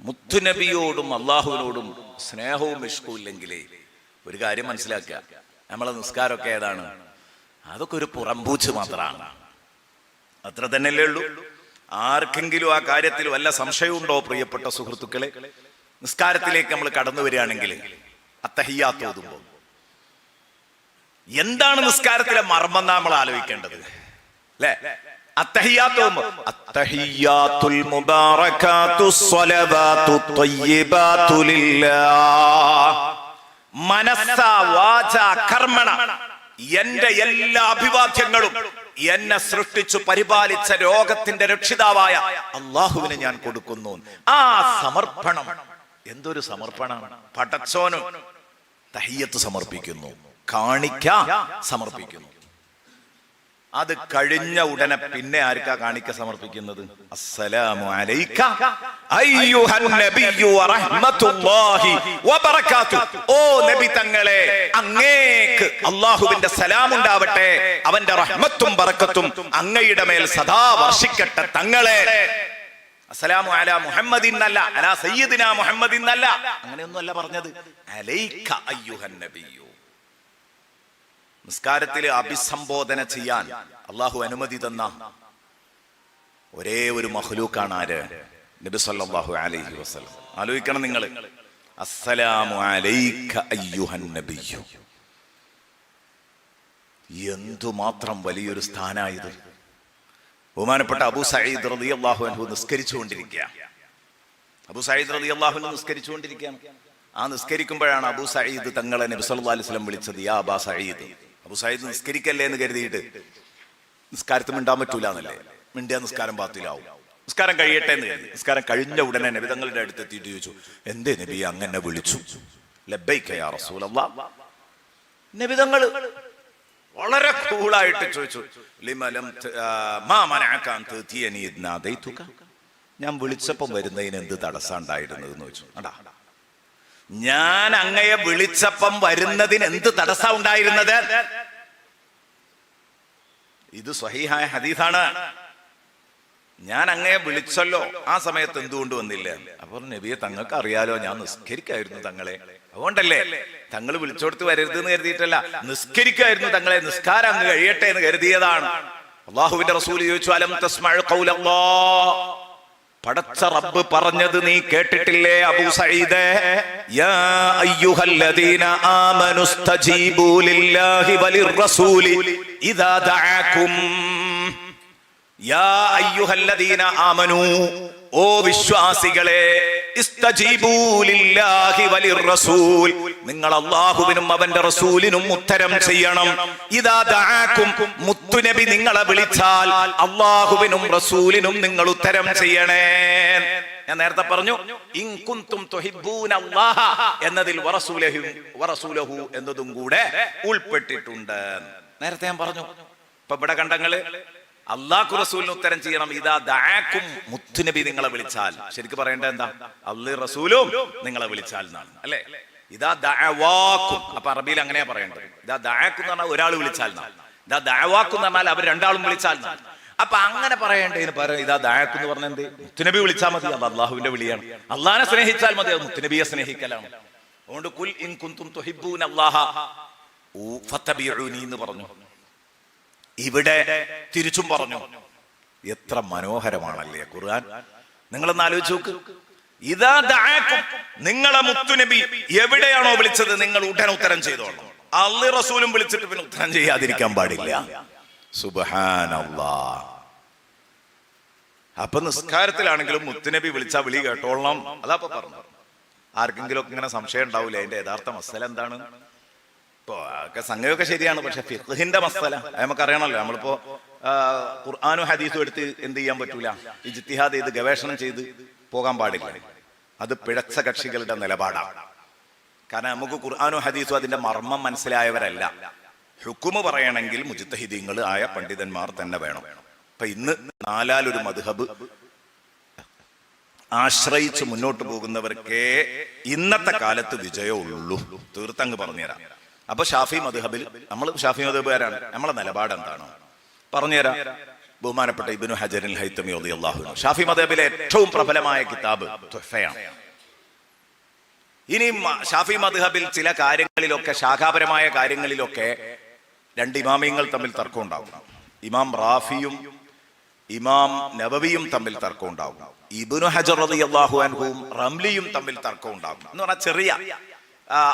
മുത്തുനബിയോടും അള്ളാഹുവിനോടും സ്നേഹവും ഇഷ്കവും ഇല്ലെങ്കിലേ ഒരു കാര്യം മനസ്സിലാക്കുക, നമ്മളെ നിസ്കാരമൊക്കെ ഏതാണ്? അതൊക്കെ ഒരു പുറംപൂച്ച് മാത്രമാണ്. അത്ര തന്നെയല്ലേ ഉള്ളൂ. ആർക്കെങ്കിലും ആ കാര്യത്തിൽ വല്ല സംശയമുണ്ടോ പ്രിയപ്പെട്ട സുഹൃത്തുക്കളെ? നിസ്കാരത്തിലേക്ക് നമ്മൾ കടന്നു വരികയാണെങ്കിൽ അത്തഹിയ്യാത്ത് ഓതുമ്പോൾ എന്താണ് നിസ്കാരത്തിലെ മർമ്മം നമ്മൾ ആലോചിക്കേണ്ടത്, അല്ലേ? അത്തഹിയ്യാത്തുൽ മുബാറകാതുസ് സ്വലവാതുത് ത്വയ്യിബാതു ലില്ലാഹ് മനസ്സ വാച കർമ്മണ, എന്റെ എല്ലാ അഭിവാദ്യങ്ങളും എന്നെ സൃഷ്ടിച്ചു പരിപാലിച്ച ലോകത്തിന്റെ രക്ഷിതാവായ അള്ളാഹുവിന് ഞാൻ കൊടുക്കുന്നു. ആ സമർപ്പണം എന്തൊരു സമർപ്പണം! പടച്ചോനും തഹിയ്യത്ത് സമർപ്പിക്കുന്നു, കാണിക്ക സമർപ്പിക്കുന്നു. അത് കഴിഞ്ഞ ഉടനെ പിന്നെ ആർക്കാ കാണിക്ക സമർപ്പിക്കുന്നത്? അസ്സലാമു അലൈക അയ്യുഹൻ നബിയ്യു വറഹ്മത്തുള്ളാഹി വബറകാതുഹു. ഓ നബി തങ്ങളെ, അങ്ങേക്ക് അല്ലാഹുവിന്റെ സലാം ഉണ്ടാവട്ടെ, അവന്റെ റഹ്മത്തും ബറക്കത്തും അങ്ങയുടെ മേൽ സദാ വർഷിക്കട്ടെ തങ്ങളെ. അസ്സലാമു അലാ മുഹമ്മദിൻ അല്ല, അലാ സയ്യിദിനാ മുഹമ്മദിൻ അല്ല, അങ്ങനെയൊന്നുമല്ല പറഞ്ഞത്. അലൈക അയ്യുഹൻ നബിയ്യു. നിസ്കാരത്തിൽ അഭിസംബോധന ചെയ്യാൻ അള്ളാഹു അനുമതി തന്ന ഒരേ ഒരു മഖ്ലൂക്കാണ് ആര്? നബി സല്ലല്ലാഹു അലൈഹി വസല്ലം. ആലോചിക്കണം നിങ്ങൾ, അസ്സലാമു അലൈക അയ്യുഹൻ നബിയ്യു. എന്തുമാത്രം വലിയൊരു സ്ഥാനായത്! ബഹുമാനപ്പെട്ട അബൂ സഈദ് റളിയല്ലാഹു അൻഹു നിസ്കരിച്ചുകൊണ്ടിരിക്കുകയാണ്. ആ നിസ്കരിക്കുമ്പോഴാണ് അബൂ സഈദ് തങ്ങളെ നബി സല്ലല്ലാഹു അലൈഹി വസല്ലം വിളിച്ചത്, യാ അബാ സഈദ്. അബൂ സഈദ് നിസ്കരിക്കല്ലേ എന്ന് കരുതിയിട്ട് നിസ്കാരത്തിൽ മിണ്ടാൻ പറ്റൂല എന്നല്ലേ, മിണ്ടിയ നിസ്കാരം ബാത്തിലാവും. നിസ്കാരം കഴിയട്ടെ എന്ന് കരുതി. നിസ്കാരം കഴിഞ്ഞ ഉടനെ നബി തങ്ങളുടെ അടുത്ത് എത്തിയിട്ട് ചോദിച്ചു, എന്തേ നബി അങ്ങനെ വിളിച്ചു? ലബ്ബൈക യാ റസൂലല്ലാഹ്. നബി തങ്ങൾ വളരെ കൂളായിട്ട് ചോദിച്ചു, മാ മനഅക അൻ തഅതിയനി ഇദ് നാദൈതുക. ഞാൻ വിളിച്ചപ്പം വരുന്നതിന് എന്ത് തടസ്സം ഉണ്ടായിരുന്നത് എന്ന് ചോദിച്ചു. ഞാൻ അങ്ങയെ വിളിച്ചപ്പം വരുന്നതിന് എന്ത് തടസ്സം ഉണ്ടായിരുന്നത്? ഇത് സ്വഹീഹായ ഹദീസാണ്. ഞാൻ അങ്ങയെ വിളിച്ചല്ലോ, ആ സമയത്ത് എന്തുകൊണ്ട് വന്നില്ല? അപ്പോൾ നബിയെ, തങ്ങൾക്ക് അറിയാലോ ഞാൻ നിസ്കരിക്കായിരുന്നു തങ്ങളെ, അതുകൊണ്ടല്ലേ. തങ്ങൾ വിളിച്ചോടുത്ത് വരരുത് എന്ന് കരുതിയിട്ടല്ല, നിസ്കരിക്കായിരുന്നു തങ്ങളെ, നിസ്കാരം അങ്ങ് കഴിയട്ടെ എന്ന് കരുതിയതാണ്. അല്ലാഹുവിന്റെ റസൂൽ ചോദിച്ചു, അലം തസ്മഉ ഖൗലല്ലാഹ്, പടച്ച റബ്ബ് പറഞ്ഞത് നീ കേട്ടിട്ടില്ലേ അബൂ സഈദ്? യാ അയ്യുഹല്ലദീന ആമനു സ്തജീബൂ ലില്ലാഹി വലിർറസൂലി ഇദാ ദഅാകും. യാ അയ്യുഹല്ലദീന ആമനു, ഓ വിശ്വാസികളെ, ഇസ്തജീബൂ ലില്ലാഹി വലിർറസൂൽ, നിങ്ങൾ അല്ലാഹുവിനും അവന്റെ റസൂലിനും ഉത്തരം ചെയ്യണം. ഇദാ ദഅാകും, മുത്തുനബി നിങ്ങളെ വിളിച്ചാൽ അല്ലാഹുവിനും റസൂലിനും നിങ്ങൾ ഉത്തരം ചെയ്യണേ. ഞാൻ നേരത്തെ പറഞ്ഞു, ഇൻ കുൻതും തുഹിബ്ബൂനല്ലാഹ എന്നതിൽ വറസൂലഹു എന്നതും കൂടെ ഉൾപ്പെട്ടിട്ടുണ്ട്. നേരത്തെ ഞാൻ പറഞ്ഞു. ഇപ്പൊ ഇവിടെ കണ്ടങ്ങള് അല്ലാഹു റസൂലിന് ഉത്തരം ചെയ്യണം. ഇദാ ദഅാകും, മുത്തുനബി നിങ്ങളെ വിളിച്ചാൽ. ശരിക്കും പറയേണ്ടത് എന്താ? അല്ലാഹു റസൂലും നിങ്ങളെ വിളിച്ചാൽ എന്നാണ്, അല്ലേ? ഇദാ ദഅവാകും, അപ്പൊ അറബിയിൽ അങ്ങനെയാ പറയേണ്ടത്. ഇദാ ദഅാകും എന്ന് പറഞ്ഞാൽ ഒരാൾ വിളിച്ചാൽ എന്നാണ്. ഇദാ ദഅവാകും എന്ന് പറഞ്ഞാൽ അവർ രണ്ടാളും വിളിച്ചാൽ എന്നാണ്. അപ്പൊ അങ്ങനെ പറയേണ്ടതിന് പകരം ഇദാ ദഅാകും എന്ന് പറഞ്ഞാൽ എന്ത്? മുത്തുനബി വിളിച്ചാൽ മതി, അത് അള്ളാഹുവിന്റെ വിളിയാണ്. അള്ളാഹിനെ സ്നേഹിച്ചാൽ മതി, അത് മുത്തുനബിയെ സ്നേഹിക്കലാണ്. അതുകൊണ്ട് കുൽ ഇൻ കുൻതും തുഹിബ്ബൂനല്ലാഹ ഫത്തബിഊനി എന്ന് പറഞ്ഞു. ഇവിടെ തിരിച്ചും പറഞ്ഞു. എത്ര മനോഹരമാണല്ലേ ഖുർആൻ! നിങ്ങളൊന്ന് ആലോചിച്ച് നോക്ക്. ഇദാ ദഅാകും, നിങ്ങളെ മുത്തുനബി എവിടെയാണോ വിളിച്ചത് നിങ്ങൾ ഉടനെ ഉത്തരം ചെയ്തോളണം. അല്ലാഹു റസൂലും വിളിച്ചിട്ട് പിന്നെ ഉത്തരം ചെയ്യാതിരിക്കാൻ പാടില്ല. സുബ്ഹാനല്ലാഹ്. അപ്പൊ നിസ്കാരത്തിലാണെങ്കിലും മുത്തുനബി വിളിച്ച വിളി കേട്ടോളണം. അതാ പറഞ്ഞു. ആർക്കെങ്കിലും ഒക്കെ ഇങ്ങനെ സംശയം ഉണ്ടാവൂലേ അതിന്റെ യഥാർത്ഥ മസല എന്താണ്? ഇപ്പൊ സംഗതിയൊക്കെ ശരിയാണ്, പക്ഷെ ഫിഖ്ഹിന്റെ മസല നമുക്കറിയണല്ലോ. നമ്മളിപ്പോ ഖുർആനും ഹദീസും എടുത്ത് എന്ത് ചെയ്യാൻ പറ്റൂല, ഇജ്തിഹാദ് ചെയ്ത് ഗവേഷണം ചെയ്ത് പോകാൻ പാടില്ല. അത് പിഴച്ച കക്ഷികളുടെ നിലപാടാണ്. കാരണം നമുക്ക് ഖുർആനും ഹദീസും അതിന്റെ മർമ്മം മനസ്സിലായവരല്ല. ഹുക്കുമ് പറയണമെങ്കിൽ മുജ്തഹിദീങ്ങൾ ആയ പണ്ഡിതന്മാർ തന്നെ വേണം. അപ്പൊ ഇന്ന് നാലാലൊരു മദ്ഹബ് ആശ്രയിച്ച് മുന്നോട്ട് പോകുന്നവർക്കേ ഇന്നത്തെ കാലത്ത് വിജയമുള്ളൂ. തീർത്തങ്ങ് പറഞ്ഞുതരാം. അപ്പൊ ഷാഫി മദ്ഹബിൽ നമ്മൾ ഷാഫി മദ്ഹബുകാരാണ്. നമ്മളെ നിലപാട് എന്താണ് പറഞ്ഞുതരാം. ബഹുമാനപ്പെട്ട ഇബ്നു ഹജറുൽ ഹൈതമി റളിയല്ലാഹു അൻഹു ഷാഫി മദ്ഹബിലെ ഏറ്റവും പ്രബലമായ കിതാബ് തുഹ്ഫയാണ്. ഇനി ഷാഫി മദ്ഹബിൽ ചില കാര്യങ്ങളിലൊക്കെ, ശാഖാപരമായ കാര്യങ്ങളിലൊക്കെ രണ്ട് ഇമാമിയങ്ങൾ തമ്മിൽ തർക്കം ഉണ്ടാകും. ഇമാം റാഫിയും ഇമാം നബവിയും തമ്മിൽ തർക്കം ഉണ്ടാകും. ഇബ്നു ഹജർ റളിയല്ലാഹു അൻഹുവും റംലിയും തമ്മിൽ തർക്കം ഉണ്ടാകും. എന്ന് പറഞ്ഞാൽ ചെറിയ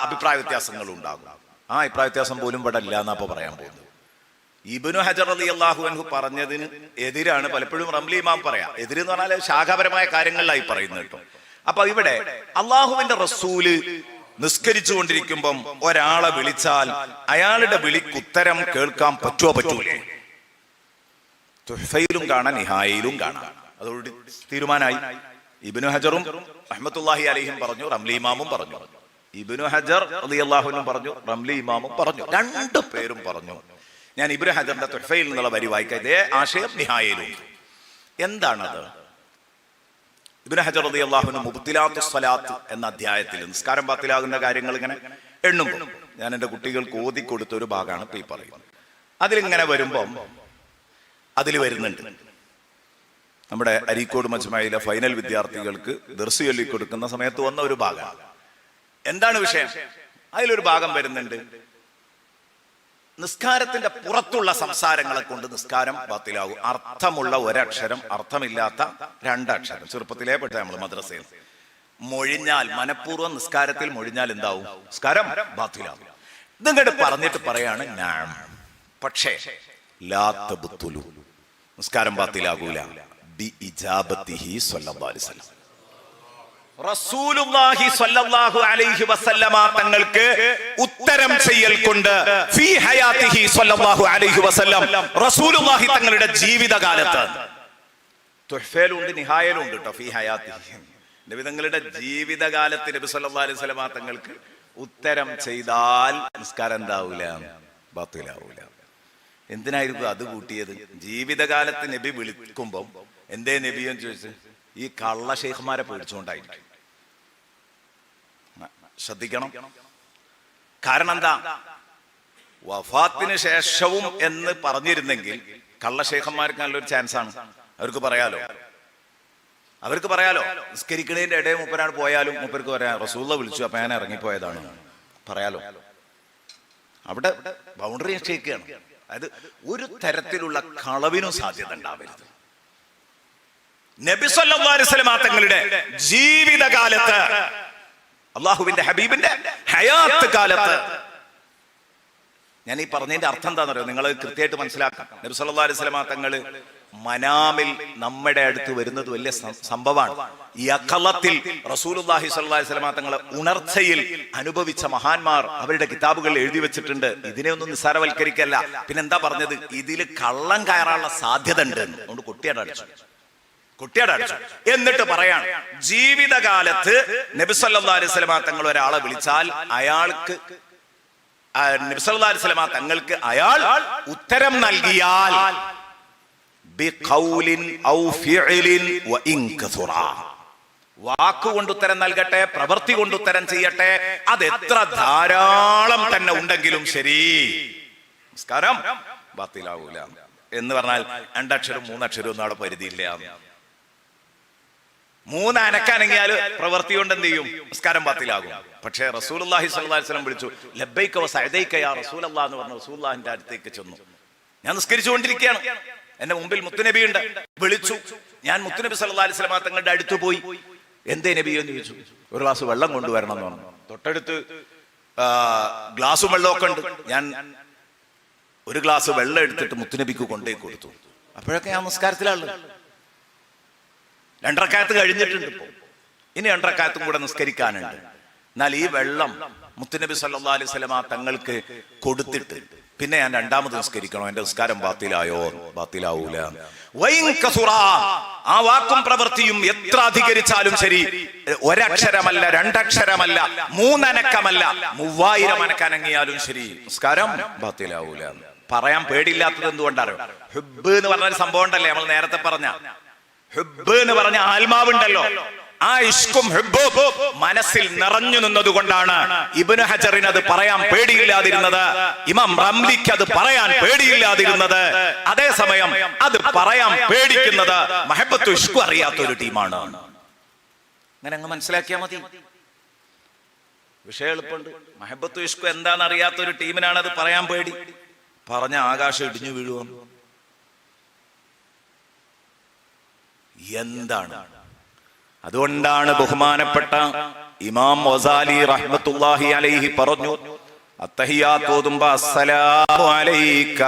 അഭിപ്രായ വ്യത്യാസങ്ങൾ ഉണ്ടാകും. ആ അഭിപ്രായ വ്യത്യാസം പോലും ഇവിടെ ഇല്ല എന്നാ ഇപ്പൊ പറയാൻ പോകുന്നത്. ഇബ്നു ഹജർ റളിയല്ലാഹു അൻഹു പറഞ്ഞതിന് എതിരാണ് പലപ്പോഴും റംലി ഇമാം പറയാം. എതിരെന്ന് പറഞ്ഞാൽ ശാഖാപരമായ കാര്യങ്ങളിലായി പറയുന്നത് കേട്ടോ. അപ്പൊ ഇവിടെ അള്ളാഹുവിന്റെ റസൂല് നിസ്കരിച്ചു കൊണ്ടിരിക്കുമ്പം ഒരാളെ വിളിച്ചാൽ അയാളുടെ വിളിക്ക് ഉത്തരം കേൾക്കാൻ പറ്റൂലേ? തുഹ്ഫയിലും കാണാം, നിഹായയിലും കാണാം. അതോട് തീരുമാനമായി. ഇബ്നു ഹജറും റഹ്മത്തുള്ളാഹി അലൈഹിം പറഞ്ഞു, റംലി ഇമാമും പറഞ്ഞു. ഇബ്നു ഹജർ റളിയല്ലാഹു അൻഹു പറഞ്ഞു, റംലി ഇമാമും പറഞ്ഞു. രണ്ടു പേരും പറഞ്ഞു. ഞാൻ ഇബ്നു ഹജറിന്റെ തുഹ്ഫയിൽ നിന്നുള്ള വരി വായിക്കാം. ഇതേ ആശയം നിഹായയിലും. എന്താണത്? ഇബ്നു ഹജർ റളിയല്ലാഹു അൻഹു മുബ്തിലാത്തുസ് സ്വലാത്ത് എന്ന അധ്യായത്തിൽ നിസ്കാരം ബാത്തിലാകുന്ന കാര്യങ്ങൾ ഇങ്ങനെ എണ്ണുമ്പോൾ ഞാൻ എൻ്റെ കുട്ടികൾക്ക് ഓതി കൊടുത്ത ഒരു ഭാഗമാണ് ഇപ്പൊ ഈ പറയുന്നത്. അതിലിങ്ങനെ വരുമ്പം അതിൽ വരുന്നുണ്ട് നമ്മുടെ അരീക്കോട് മജ്മയിലെ ഫൈനൽ വിദ്യാർത്ഥികൾക്ക് ദർസ് ചൊല്ലി കൊടുക്കുന്ന സമയത്ത് വന്ന ഒരു ഭാഗമാണ്. എന്താണ് വിഷയം? അതിലൊരു ഭാഗം വരുന്നുണ്ട്, നിസ്കാരത്തിന്റെ പുറത്തുള്ള സംസാരങ്ങളെ കൊണ്ട് നിസ്കാരം ബാത്തിലാകും. അർത്ഥമുള്ള ഒരക്ഷരം, അർത്ഥമില്ലാത്ത രണ്ടക്ഷരം. ചെറുപ്പത്തിലേ പെട്ട നമ്മൾ മദ്രസയിൽ മൊഴിഞ്ഞാൽ, മനഃപൂർവ്വം നിസ്കാരത്തിൽ മൊഴിഞ്ഞാൽ എന്താവും? നിസ്കാരം ബാത്തിലാകും. ഇതിങ്ങോട്ട് പറഞ്ഞിട്ട് പറയാണ് നഅം, പക്ഷേ ലാ തബ്തുലു, നിസ്കാരം ബാത്തിലാകൂല ബി ഇജാബത്തിഹി സ്വല്ലല്ലാഹു അലൈഹി വസല്ലം. റസൂലുള്ളാഹി സ്വല്ലല്ലാഹു അലൈഹി വസല്ലമ തങ്ങൾക്ക് ഉത്തരം ചെയ്യൽ കൊണ്ട് ഫീ ഹയാത്തിഹി സ്വല്ലല്ലാഹു അലൈഹി വസല്ലം, റസൂലുള്ളാഹി തങ്ങളുടെ ജീവിതകാലത്ത്. തുഹ്ഫയിലുണ്ട് നിഹായയിലുണ്ട് കേട്ടോ. ഫീ ഹയാത്തിഹി, നബി തങ്ങളുടെ ജീവിതകാലത്ത് നബി സ്വല്ലല്ലാഹു അലൈഹി വസല്ലമ തങ്ങൾക്ക് ഉത്തരം ചെയ്താൽ നിസ്കാരം എന്താവൂല? ബാത്തിലാവൂല. എന്തിനായിരിക്കും അത് കൂട്ടിയത്? ജീവിതകാലത്ത് നബി വിളിക്കുമ്പം എന്തേ നബിയെന്ന് ചോദിച്ചു, ഈ കള്ള ഷെയ്ഖ്മാരെ പേടിച്ചുകൊണ്ടായിരിക്കും. ശ്രദ്ധിക്കണം. കാരണം എന്താ? വഫാത്തിന് ശേഷവും എന്ന് പറഞ്ഞിരുന്നെങ്കിൽ കള്ള ഷെയ്ഖന്മാർക്ക് നല്ലൊരു ചാൻസ് ആണ്. അവർക്ക് പറയാലോ നിസ്കരിക്കണേന്റെ ഇടയിൽ മൂപ്പരാണ് പോയാലും മൂപ്പർക്ക് പറയാം റസൂലുള്ള വിളിച്ചു, അപ്പൊ ഞാൻ ഇറങ്ങിപ്പോയതാണ് പറയാലോ. അവിടെ ബൗണ്ടറി നിശ്ചയിക്കുകയാണ്. അതായത് ഒരു തരത്തിലുള്ള കളവിനും സാധ്യത ഉണ്ടാവരുത്. നബി സല്ലല്ലാഹു അലൈഹി വസല്ലം തങ്ങളുടെ ജീവിതകാലത്ത്, അള്ളാഹുവിന്റെ ഹബീബിന്റെ ഹയാത്ത് കാലത്ത്, ഞാൻ ഈ പറഞ്ഞതിന്റെ അർത്ഥം എന്താണെന്നറിയോ? നിങ്ങൾ കൃത്യമായിട്ട് മനസ്സിലാക്കാം. നബി സല്ലല്ലാഹു അലൈഹി വസല്ലം തങ്ങള് മനാമിൽ നമ്മുടെ അടുത്ത് വരുന്നത് വലിയ സംഭവമാണ്. ഈ അഖലത്തിൽ റസൂലുള്ളാഹി സ്വല്ലല്ലാഹു അലൈഹി വസല്ലം തങ്ങളെ ഉണർച്ചയിൽ അനുഭവിച്ച മഹാന്മാർ അവരുടെ കിതാബുകളിൽ എഴുതി വെച്ചിട്ടുണ്ട്. ഇതിനെ ഒന്നും നിസ്സാരവൽക്കരിക്കല്ല. പിന്നെന്താ പറഞ്ഞത്? ഇതിൽ കള്ളം കയറാനുള്ള സാധ്യത ഉണ്ട്. അതുകൊണ്ട് കുട്ടിയുടെ അടിച്ചു. എന്നിട്ട് പറയാണ്, ജീവിതകാലത്ത് നബി സല്ലല്ലാഹു അലൈഹി വസല്ലം തങ്ങൾ ഒരാളെ വിളിച്ചാൽ അയാൾക്ക്, നബി സല്ലല്ലാഹു അലൈഹി വസല്ലം തങ്ങൾക്ക് അയാൾ ഉത്തരം നൽകിയാൽ വാക്കുകൊണ്ട് ഉത്തരം നൽകട്ടെ, പ്രവൃത്തി കൊണ്ട് ഉത്തരം ചെയ്യട്ടെ, അത് എത്ര ധാരാളം തന്നെ ഉണ്ടെങ്കിലും ശരി, നിസ്കാരം ബാത്തിലാവൂല. എന്ന് പറഞ്ഞാൽ രണ്ടക്ഷരം മൂന്നക്ഷരം ഒന്നും അവിടെ പരിധിയില്ല. മൂന്ന് അനക്കാനെങ്കിയാല് പ്രവൃത്തി കൊണ്ട് എന്ത് ചെയ്യും? നിസ്കാരം ബാത്തിലാകും. പക്ഷേ റസൂലുള്ളാഹി സ്വല്ലല്ലാഹു അലൈഹി വസല്ലം വിളിച്ചു, ലബ്ബൈക വസഅദൈക യാ റസൂലല്ലാഹ് എന്ന് പറഞ്ഞു. റസൂലുള്ളാഹിന്റെ അടുത്തേക്ക് ചെന്നു. ഞാൻ നിസ്കരിച്ചുകൊണ്ടിരിക്കുകയാണ്, എന്റെ മുമ്പിൽ മുത്തുനബി ഉണ്ട്. വിളിച്ചു. ഞാൻ മുത്തുനബി സല്ലല്ലാഹു അലൈഹി വസല്ലം തങ്ങളുടെ അടുത്ത് പോയി. എന്തേ നബി എന്ന് ചോദിച്ചു. ഒരു ഗ്ലാസ് വെള്ളം കൊണ്ടുവരണം എന്ന് പറഞ്ഞു. തൊട്ടടുത്ത് ഗ്ലാസും വെള്ളമൊക്കെ ഉണ്ട്. ഞാൻ ഒരു ഗ്ലാസ് വെള്ളം എടുത്തിട്ട് മുത്തുനബിക്ക് കൊണ്ടുപോയി കൊടുത്തു. അപ്പോഴൊക്കെ ഞാൻ നിസ്കാരത്തിലാണ്. 2 റക്അത്ത് കഴിഞ്ഞിട്ടുണ്ട്. ഇപ്പൊ ഇനി 2 റക്അത്തും കൂടെ നിസ്കരിക്കാനുണ്ട്. എന്നാൽ ഈ വെള്ളം മുത്തുനബി സല്ലല്ലാഹു അലൈഹി വസല്ലം തങ്ങൾക്ക് കൊടുത്തിട്ട് പിന്നെ ഞാൻ രണ്ടാമത് നിസ്കരിക്കണോ? എന്റെ നിസ്കാരം ബാത്തിലായോ? ബാത്തിലാവൂല. ആ വാക്കും പ്രവൃത്തിയും എത്ര അധികരിച്ചാലും ശരി, ഒരക്ഷരമല്ല, 2 അക്ഷരമല്ല, 3 അനക്കമല്ല, 3000 അനക്കനങ്ങിയാലും ശരി, നിസ്കാരം ബാത്തിലാവൂല. പറയാൻ പേടിയില്ലാത്തത് എന്തുകൊണ്ടാണ്? ഹുബ്ബ് എന്ന് പറഞ്ഞൊരു സംഭവം ഉണ്ടല്ലേ, നമ്മൾ നേരത്തെ പറഞ്ഞ ഹുബ്ബ് എന്ന് പറഞ്ഞ ആത്മാവുണ്ടല്ലോ, ആ ഇഷ്കും ഹുബ്ബും മനസ്സിൽ നിറഞ്ഞു നിന്നത് കൊണ്ടാണ് ഇബ്നു ഹജറിന് അത് പറയാൻ പേടിയില്ലാതിരുന്നത്, ഇമാം റംലിക്ക് അത് പറയാൻ പേടിയില്ലാതിരുന്നത്. അതേസമയം അത് പറയാൻ പേടിക്കുന്നത് മഹബത്തു ഇഷ്കു അറിയാത്ത ഒരു ടീമാണ്. അങ്ങനെ അങ്ങ് മനസ്സിലാക്കിയാൽ മതി, വിഷയം എളുപ്പമുണ്ട്. മഹബത്തു ഇഷ്കു എന്താണെന്ന് അറിയാത്ത ഒരു ടീമിനാണ് അത് പറയാൻ പേടി. പറഞ്ഞ ആകാശം ഇടിഞ്ഞു വീഴുവോ? എന്താണ്? അതുകൊണ്ടാണ് ബഹുമാനപ്പെട്ട ഇമാം ഗസാലി റഹ്മത്തുള്ളാഹി അലൈഹി പറഞ്ഞു, അത്തഹിയാത്ത് ഓതുമ്പോ അസ്സലാമു അലൈക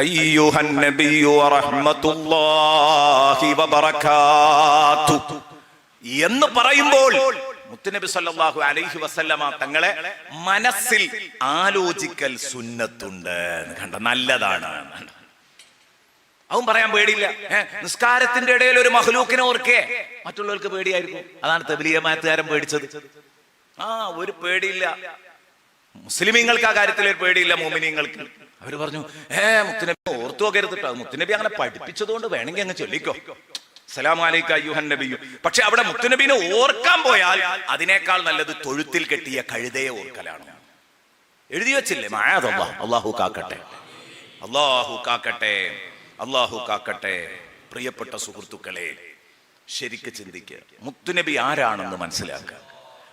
അയ്യുഹൻ നബിയ്യു വറഹ്മത്തുള്ളാഹി വബറകാതുഹു എന്ന് പറയുമ്പോൾ മുത്തുനബി സല്ലല്ലാഹു അലൈഹി വസല്ലമ തങ്ങളെ മനസ്സിൽ ആലോചിക്കൽ സുന്നത്തുണ്ട്. കണ്ട, നല്ലതാണ്. അതും പറയാൻ പേടിയില്ല. നിസ്കാരത്തിന്റെ ഇടയിൽ ഒരു മഹ്ലൂക്കിനെ ഓർക്കേ മറ്റുള്ളവർക്ക് പേടിയായിരിക്കും. അതാണ് തബ്ലീഗമാത്തുകാരൻ പേടിച്ചത്. ഒരു പേടിയില്ല മുസ്ലിമീങ്ങൾക്ക്, ആ കാര്യത്തിൽ ഒരു പേടിയില്ല മോമിനീങ്ങൾക്ക്. അവര് പറഞ്ഞു, മുത്തുനബി ഓർത്തു നോക്കരുത്. മുത്തുനബി അങ്ങനെ പഠിപ്പിച്ചതുകൊണ്ട് വേണമെങ്കിൽ അങ്ങ് ചൊല്ലിക്കോ, അസ്സലാമു അലൈക അയ്യുഹൻ നബിയ്യു. പക്ഷെ അവിടെ മുത്തുനബിനെ ഓർക്കാൻ പോയാൽ അതിനേക്കാൾ നല്ലത് തൊഴുത്തിൽ കെട്ടിയ കഴുതയെ ഓർക്കലാണ്. എഴുതി വെച്ചില്ലേ? മഅദല്ലാഹ്, അല്ലാഹു കാക്കട്ടെ, അല്ലാഹു കാക്കട്ടെ, അല്ലാഹു കാക്കട്ടെ. പ്രിയപ്പെട്ട സുഹൃത്തുക്കളെ, ശരിക്ക് ചിന്തിക്കുക, മുത്തുനബി ആരാണെന്ന് മനസ്സിലാക്കുക.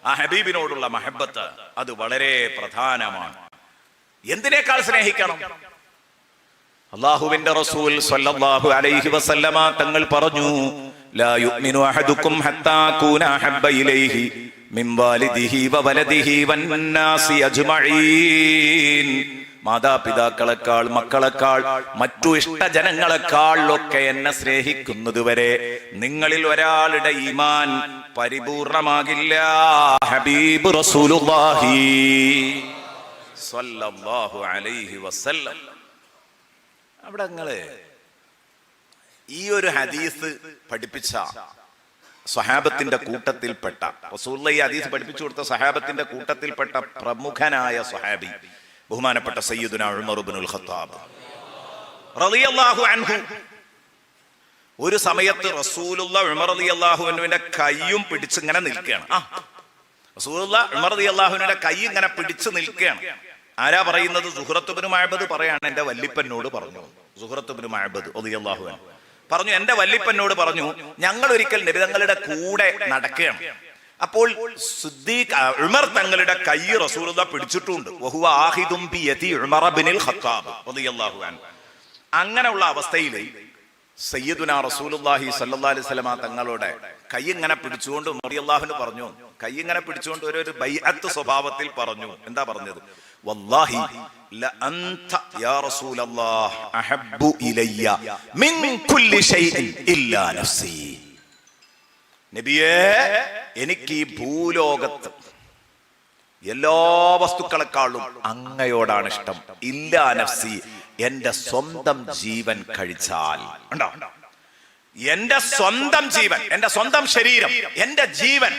ആ ഹബീബിനോടുള്ള മഹബത്ത് അത് വളരെ പ്രധാനമാണ്. എന്തിനേക്കാൾ സ്നേഹിക്കണം? അല്ലാഹുവിന്റെ റസൂൽ സ്വല്ലല്ലാഹു അലൈഹി വസല്ലമ തങ്ങൾ പറഞ്ഞു, ലാ യുഅ്മിനു അഹദുക്കും ഹത്താ കൂന അഹബ്ബ ഇലൈഹി മിൻ വാലിദിഹി വവലദിഹി വന്നാസി അജ്മഈൻ. മാതാപിതാക്കളെക്കാൾ, മക്കളെക്കാൾ, മറ്റു ഇഷ്ടജനങ്ങളെക്കാൾ ഒക്കെ എന്നെ സ്നേഹിക്കുന്നതുവരെ നിങ്ങളിൽ ഒരാളുടെ ഈമാൻ പരിപൂർണമാകില്ല. ഹബീബ് റസൂലുള്ളാഹി സ്വല്ലല്ലാഹു അലൈഹി വസല്ലം. അവിടെ നിങ്ങള് ഈ ഒരു ഹദീസ് പഠിപ്പിച്ച സ്വഹാബത്തിന്റെ കൂട്ടത്തിൽപ്പെട്ട, റസൂലുള്ളാഹി ഈ ഹദീസ് പഠിപ്പിച്ചു കൊടുത്ത സ്വഹാബത്തിന്റെ കൂട്ടത്തിൽപ്പെട്ട പ്രമുഖനായ സ്വഹാബി ബഹുമാനപ്പെട്ട സയ്യിദുനാ ഉമർ ഇബ്നുൽ ഖത്താബ് റളിയല്ലാഹു അൻഹു ഒരു സമയത്ത് റസൂലുള്ളാഹി ഉമർ റളിയല്ലാഹു അൻഹുവിന്റെ കൈയും പിടിച്ച് ഇങ്ങനെ നിൽക്കുകയാണ്. റസൂലുള്ളാഹി ഉമർ റളിയല്ലാഹു അൻഹുവിന്റെ കൈ ഇങ്ങനെ പിടിച്ച് നിൽക്കുകയാണ്. ആരാ പറയുന്നത്? സുഹ്റത്ത് ഇബ്നു മഅബദ് പറയാണ്, എന്റെ വല്ലിപ്പനോട് പറഞ്ഞു. സുഹ്റത്ത് ഇബ്നു മഅബദ് റളിയല്ലാഹു അൻഹു പറഞ്ഞു, എന്റെ വല്ലിപ്പനോട് പറഞ്ഞു, ഞങ്ങൾ ഒരിക്കൽ നബി തങ്ങളുടെ കൂടെ നടക്കുകയാണ്. അപ്പോൾ സിദ്ദീഖ് ഉമർ തങ്ങളുടെ കൈ റസൂലുള്ളാഹി പിടിച്ചിട്ടുണ്ട്. വഹുവ ആഖിദും ബിയദി ഉമർ ഇബ്നുൽ ഖത്താബ് റളിയല്ലാഹു അൻഹു. അങ്ങനെയുള്ള അവസ്ഥയിൽ സയ്യിദുനാ റസൂലുള്ളാഹി സ്വല്ലല്ലാഹു അലൈഹി വസല്ലമ തങ്ങളുടെ കൈ ഇങ്ങനെ പിടിച്ചുകൊണ്ട് ഉമർ റളിയല്ലാഹു അൻഹു പറഞ്ഞു, കൈ ഇങ്ങനെ പിടിച്ചുകൊണ്ട് ഒരു ബൈഅത്ത് സ്വഭാവത്തിൽ പറഞ്ഞു. എന്താ പറഞ്ഞത്? വല്ലാഹി ലഅൻത യാ റസൂലല്ലാഹ് അഹബ്ബു ഇലയ്യ മിൻ കുല്ലി ഷൈഇൻ ഇല്ലാ നഫ്സി. നബിയേ, എനിക്ക് ഈ ഭൂലോകത്ത് എല്ലാ വസ്തുക്കളെക്കാളും അങ്ങയോടാണ് ഇഷ്ടം. ഇല്ലാ നഫ്സി, എന്റെ സ്വന്തം ജീവൻ കഴിച്ചാൽ. ഉണ്ടോ? എന്റെ സ്വന്തം ജീവൻ, എന്റെ സ്വന്തം ശരീരം, എന്റെ ജീവൻ,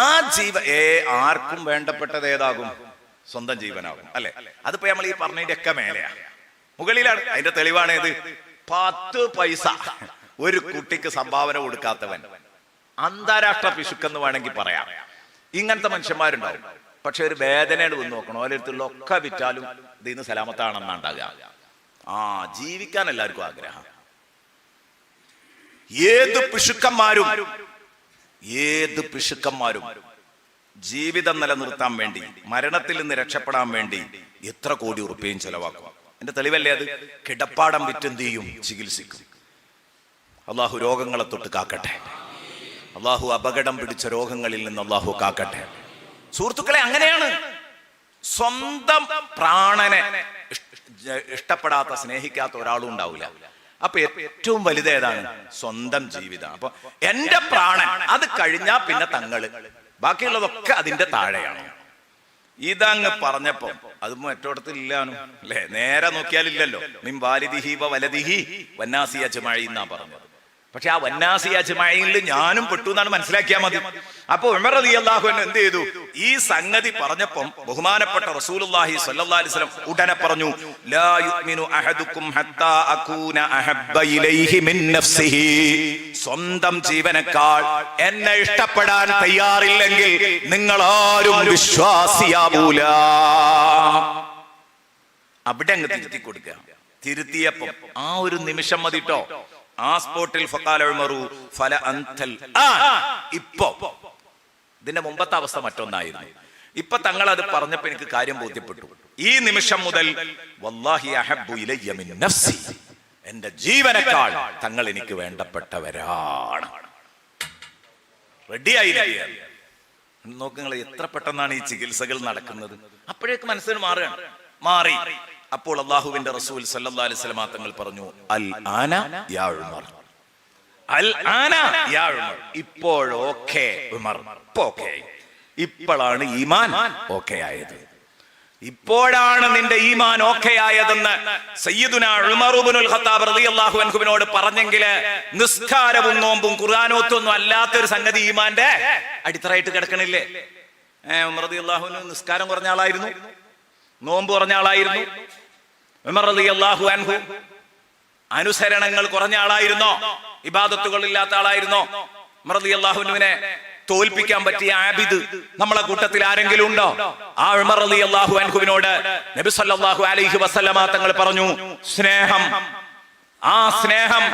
ആ ജീവൻ ആർക്കും വേണ്ടപ്പെട്ടത് ഏതാകും? സ്വന്തം ജീവനാകും, അല്ലെ? അതിപ്പോ നമ്മൾ ഈ പറഞ്ഞതിന്റെ ഒക്കെ മേലെയാ, മുകളിലാണ്. അതിന്റെ തെളിവാണ് ഇത്. 10 പൈസ ഒരു കുട്ടിക്ക് സംഭാവന കൊടുക്കാത്തവൻ അന്താരാഷ്ട്ര പിശുക്കെന്ന് വേണമെങ്കിൽ പറയാം. ഇങ്ങനത്തെ മനുഷ്യന്മാരുണ്ടാവും. പക്ഷെ ഒരു വേദനയോട് വന്ന് നോക്കണം, ഓരോരുത്തരുള്ള ഒക്കെ വിറ്റാലും ഇതിന്ന് സലാമത്താണെന്നുണ്ടാകുക. ജീവിക്കാൻ എല്ലാവർക്കും ആഗ്രഹം. ഏത് പിശുക്കന്മാരും ജീവിതം നിലനിർത്താൻ വേണ്ടി, മരണത്തിൽ നിന്ന് രക്ഷപ്പെടാൻ വേണ്ടി എത്ര കോടി ഉറുപ്പികയും ചെലവാക്കും. എന്റെ തെളിവല്ലേ അത്? കിടപ്പാടം വിറ്റെന്ത് ചെയ്യും? ചികിത്സിക്കും. അള്ളാഹു രോഗങ്ങളെ തൊട്ട് കാക്കട്ടെ. അള്ളാഹു അപകടം പിടിച്ച രോഗങ്ങളിൽ നിന്ന് അള്ളാഹു കാക്കട്ടെ. സുഹൃത്തുക്കളെ, അങ്ങനെയാണ്. സ്വന്തം പ്രാണനെ ഇഷ്ടപ്പെടാത്ത, സ്നേഹിക്കാത്ത ഒരാളും ഉണ്ടാവില്ല. അപ്പൊ ഏറ്റവും വലുത് ഏതാണ്? സ്വന്തം ജീവിതം. അപ്പൊ എന്റെ പ്രാണൻ, അത് കഴിഞ്ഞാ പിന്നെ തങ്ങള്, ബാക്കിയുള്ളതൊക്കെ അതിന്റെ താഴെയാണ്. ഇതങ്ങ് പറഞ്ഞപ്പോ അത് മറ്റോടത്തിൽ ഇല്ലാനും, അല്ലെ? നേരെ നോക്കിയാലില്ലല്ലോ. മിൻ വാലിദിഹി വ വലദിഹി വന്നാസി അജ്മഈൻ എന്നാ പറഞ്ഞത്. പക്ഷെ ആ വന്നാസി അജ്മഈനിൽ ഞാനും പെട്ടു എന്നാണ് മനസ്സിലാക്കിയാൽ മതി. അപ്പൊ ഉമർ റളിയല്ലാഹു അൻഹു എന്ത് ചെയ്തു? ഈ സംഗതി പറഞ്ഞപ്പം ബഹുമാനപ്പെട്ട റസൂലുള്ളാഹി സ്വല്ലല്ലാഹു അലൈഹി വസല്ലം ഉടനെ പറഞ്ഞു, ലാ യുഅ്മിനു അഹദുക്കും ഹത്താ അകൂന അഹബ്ബ ഇലൈഹി മിൻ നഫ്സിഹി. സ്വന്തം ജീവനേക്കാൾ എന്നെ ഇഷ്ടപ്പെടാൻ തയ്യാറില്ലെങ്കിൽ നിങ്ങൾ ആരും വിശ്വാസിയാവൂല. അവിടെ അങ്ങ് തിരുത്തി കൊടുക്കുക. തിരുത്തിയപ്പം ആ ഒരു നിമിഷം മതിട്ടോ, ആ സ്പോട്ടിൽ ഫഖാല ഉമറു ഫല അൻതൽ. ഇപ്പോ ഇതിന്റെ മുമ്പത്തെ അവസ്ഥ മറ്റൊന്നായിരുന്നു. ഇപ്പൊ തങ്ങൾ അത് പറഞ്ഞപ്പോ എനിക്ക് കാര്യം ബോധ്യപ്പെട്ടു. ഈ നിമിഷം മുതൽ വല്ലാഹി അഹബ്ബു ഇലയ്യ മിൻ നഫ്സി, എന്റെ ജീവനേക്കാൾ തങ്ങൾ എനിക്ക് വേണ്ടപ്പെട്ടവരാണ്. റെഡിയായില്ല. നോക്ക് നിങ്ങൾ എത്ര പെട്ടെന്നാണ് ഈ ചികിത്സകൾ നടക്കുന്നത്. അപ്പോഴേക്ക് മനസ്സിന് മാറി. അപ്പോൾ അല്ലാഹുവിന്റെ റസൂൽ സല്ലല്ലാഹു അലൈഹി വസല്ലം തങ്ങൾ പറഞ്ഞു, അൽ ആന യാ ഉമർ, അൽ ആന യാ ഉമർ. ഇപ്പോഴോക്കെ ഉമർ, ഇപ്പോഴാണ് ഈമാൻ ഓക്കെ ആയത്. ഇപ്പോഴാണ് നിന്റെ ഈമാൻ ഓക്കെ ആയതെന്ന് സയ്യിദുനാ ഉമർ ഇബ്നുൽ ഖത്താബ് റളിയല്ലാഹു അൻഹുവിനോട് പറഞ്ഞെങ്കില് നിസ്കാരവും നോമ്പും ഖുർആനോത്തൊന്നും അല്ലാത്തൊരു സംഗതി ഈമാന്റെ അടിത്തറയായിട്ട് കിടക്കണില്ലേ? ഉമർ റളിയല്ലാഹു അൻഹു നിസ്കാരം കുറഞ്ഞ ആളായിരുന്നു, നോമ്പ് കുറഞ്ഞ ആളായിരുന്നു. ഉമർ റളിയല്ലാഹു അൻഹു അനുസരണങ്ങൾ കുറഞ്ഞ ആളായിരുന്നോ? ഇബാദത്തുകൾ ഇല്ലാത്ത ആളായിരുന്നോ? ഉമർ റളിയല്ലാഹു അൻഹുവിനെ തോൽപ്പിക്കാൻ പറ്റിയ ആബിദ് നമ്മളെ കൂട്ടത്തിൽ ആരെങ്കിലും ഉണ്ടോ? ആ ഉമർ റളിയല്ലാഹു അൻഹുവിനോട് നബി സല്ലല്ലാഹു അലൈഹി വസല്ലമ തങ്ങൾ പറഞ്ഞു, സ്നേഹം, ആ സ്നേഹം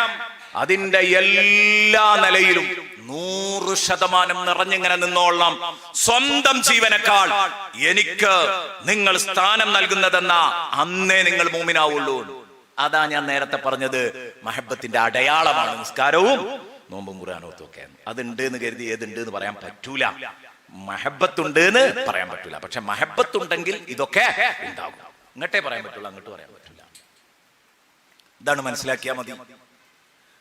അതിന്റെ എല്ലാ നിലയിലും 100% നിറഞ്ഞിങ്ങനെ നിന്നോളണം. സ്വന്തം ജീവനേക്കാൾ എനിക്ക് നിങ്ങൾ സ്ഥാനം നൽകുന്നതെന്ന അന്നേ നിങ്ങൾ മൂമിനാവുള്ളൂ. അതാ ഞാൻ നേരത്തെ പറഞ്ഞത്, മഹബത്തിന്റെ അടയാളമാണ് നിസ്കാരവും നോമ്പും ഖുർആനോത്തും ഒക്കെ. അതുണ്ട് എന്ന് കരുതി ഏതുണ്ട് എന്ന് പറയാൻ പറ്റൂല. മഹബത്തുണ്ട് എന്ന് പറയാൻ പറ്റൂല. പക്ഷെ മഹബത്തുണ്ടെങ്കിൽ ഇതൊക്കെ ഉണ്ടാകും. ഇങ്ങോട്ടേ പറയാൻ പറ്റുള്ളൂ, അങ്ങോട്ട് പറയാൻ പറ്റൂല. ഇതാണ് മനസ്സിലാക്കിയാൽ മതി.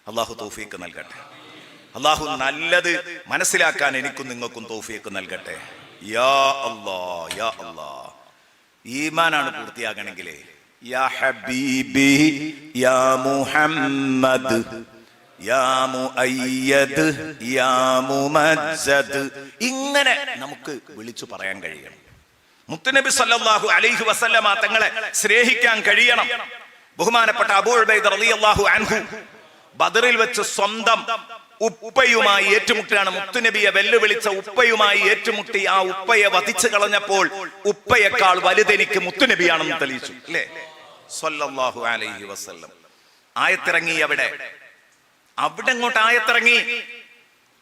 അള്ളാഹു തൗഫീഖ് നൽകട്ടെ. അള്ളാഹു നല്ലത് മനസ്സിലാക്കാൻ എനിക്കും നിങ്ങൾക്കും തൗഫീഖ് നൽകട്ടെ. യാ അല്ലാഹ്, യാ അല്ലാഹ്. ഈമാനാണ് പൂർത്തിയാകണമെങ്കിലേ യാ ഹബീബി യാ മുഹമ്മദ് യാ മുഅയ്യദ് യാ മുമജ്ജദ്, ഇങ്ങനെ നമുക്ക് വിളിച്ചു പറയാൻ കഴിയണം. മുത്തുനബി സല്ലല്ലാഹു അലൈഹി വസല്ലമ തങ്ങളെ സ്നേഹിക്കാൻ കഴിയണം. ബഹുമാനപ്പെട്ട അബൂ ഉബൈദ റളിയല്ലാഹു അൻഹു ബദറിൽ വെച്ച് സ്വന്തം ഉപ്പയുമായി ഏറ്റുമുട്ടിയാണ്. മുത്തുനബിയെ വെല്ലുവിളിച്ച ഉപ്പയുമായി ഏറ്റുമുട്ടി ആ ഉപ്പയെ വധിച്ചു കളഞ്ഞപ്പോൾ ഉപ്പയേക്കാൾ വലുതെനിക്ക് മുത്തുനബിയാണെന്ന് തെളിയിച്ചു, അല്ലേ? സ്വല്ലല്ലാഹു അലൈഹി വസല്ലം. ആയത്തിറങ്ങി അവിടെ അങ്ങോട്ട് ആയത്തിറങ്ങി.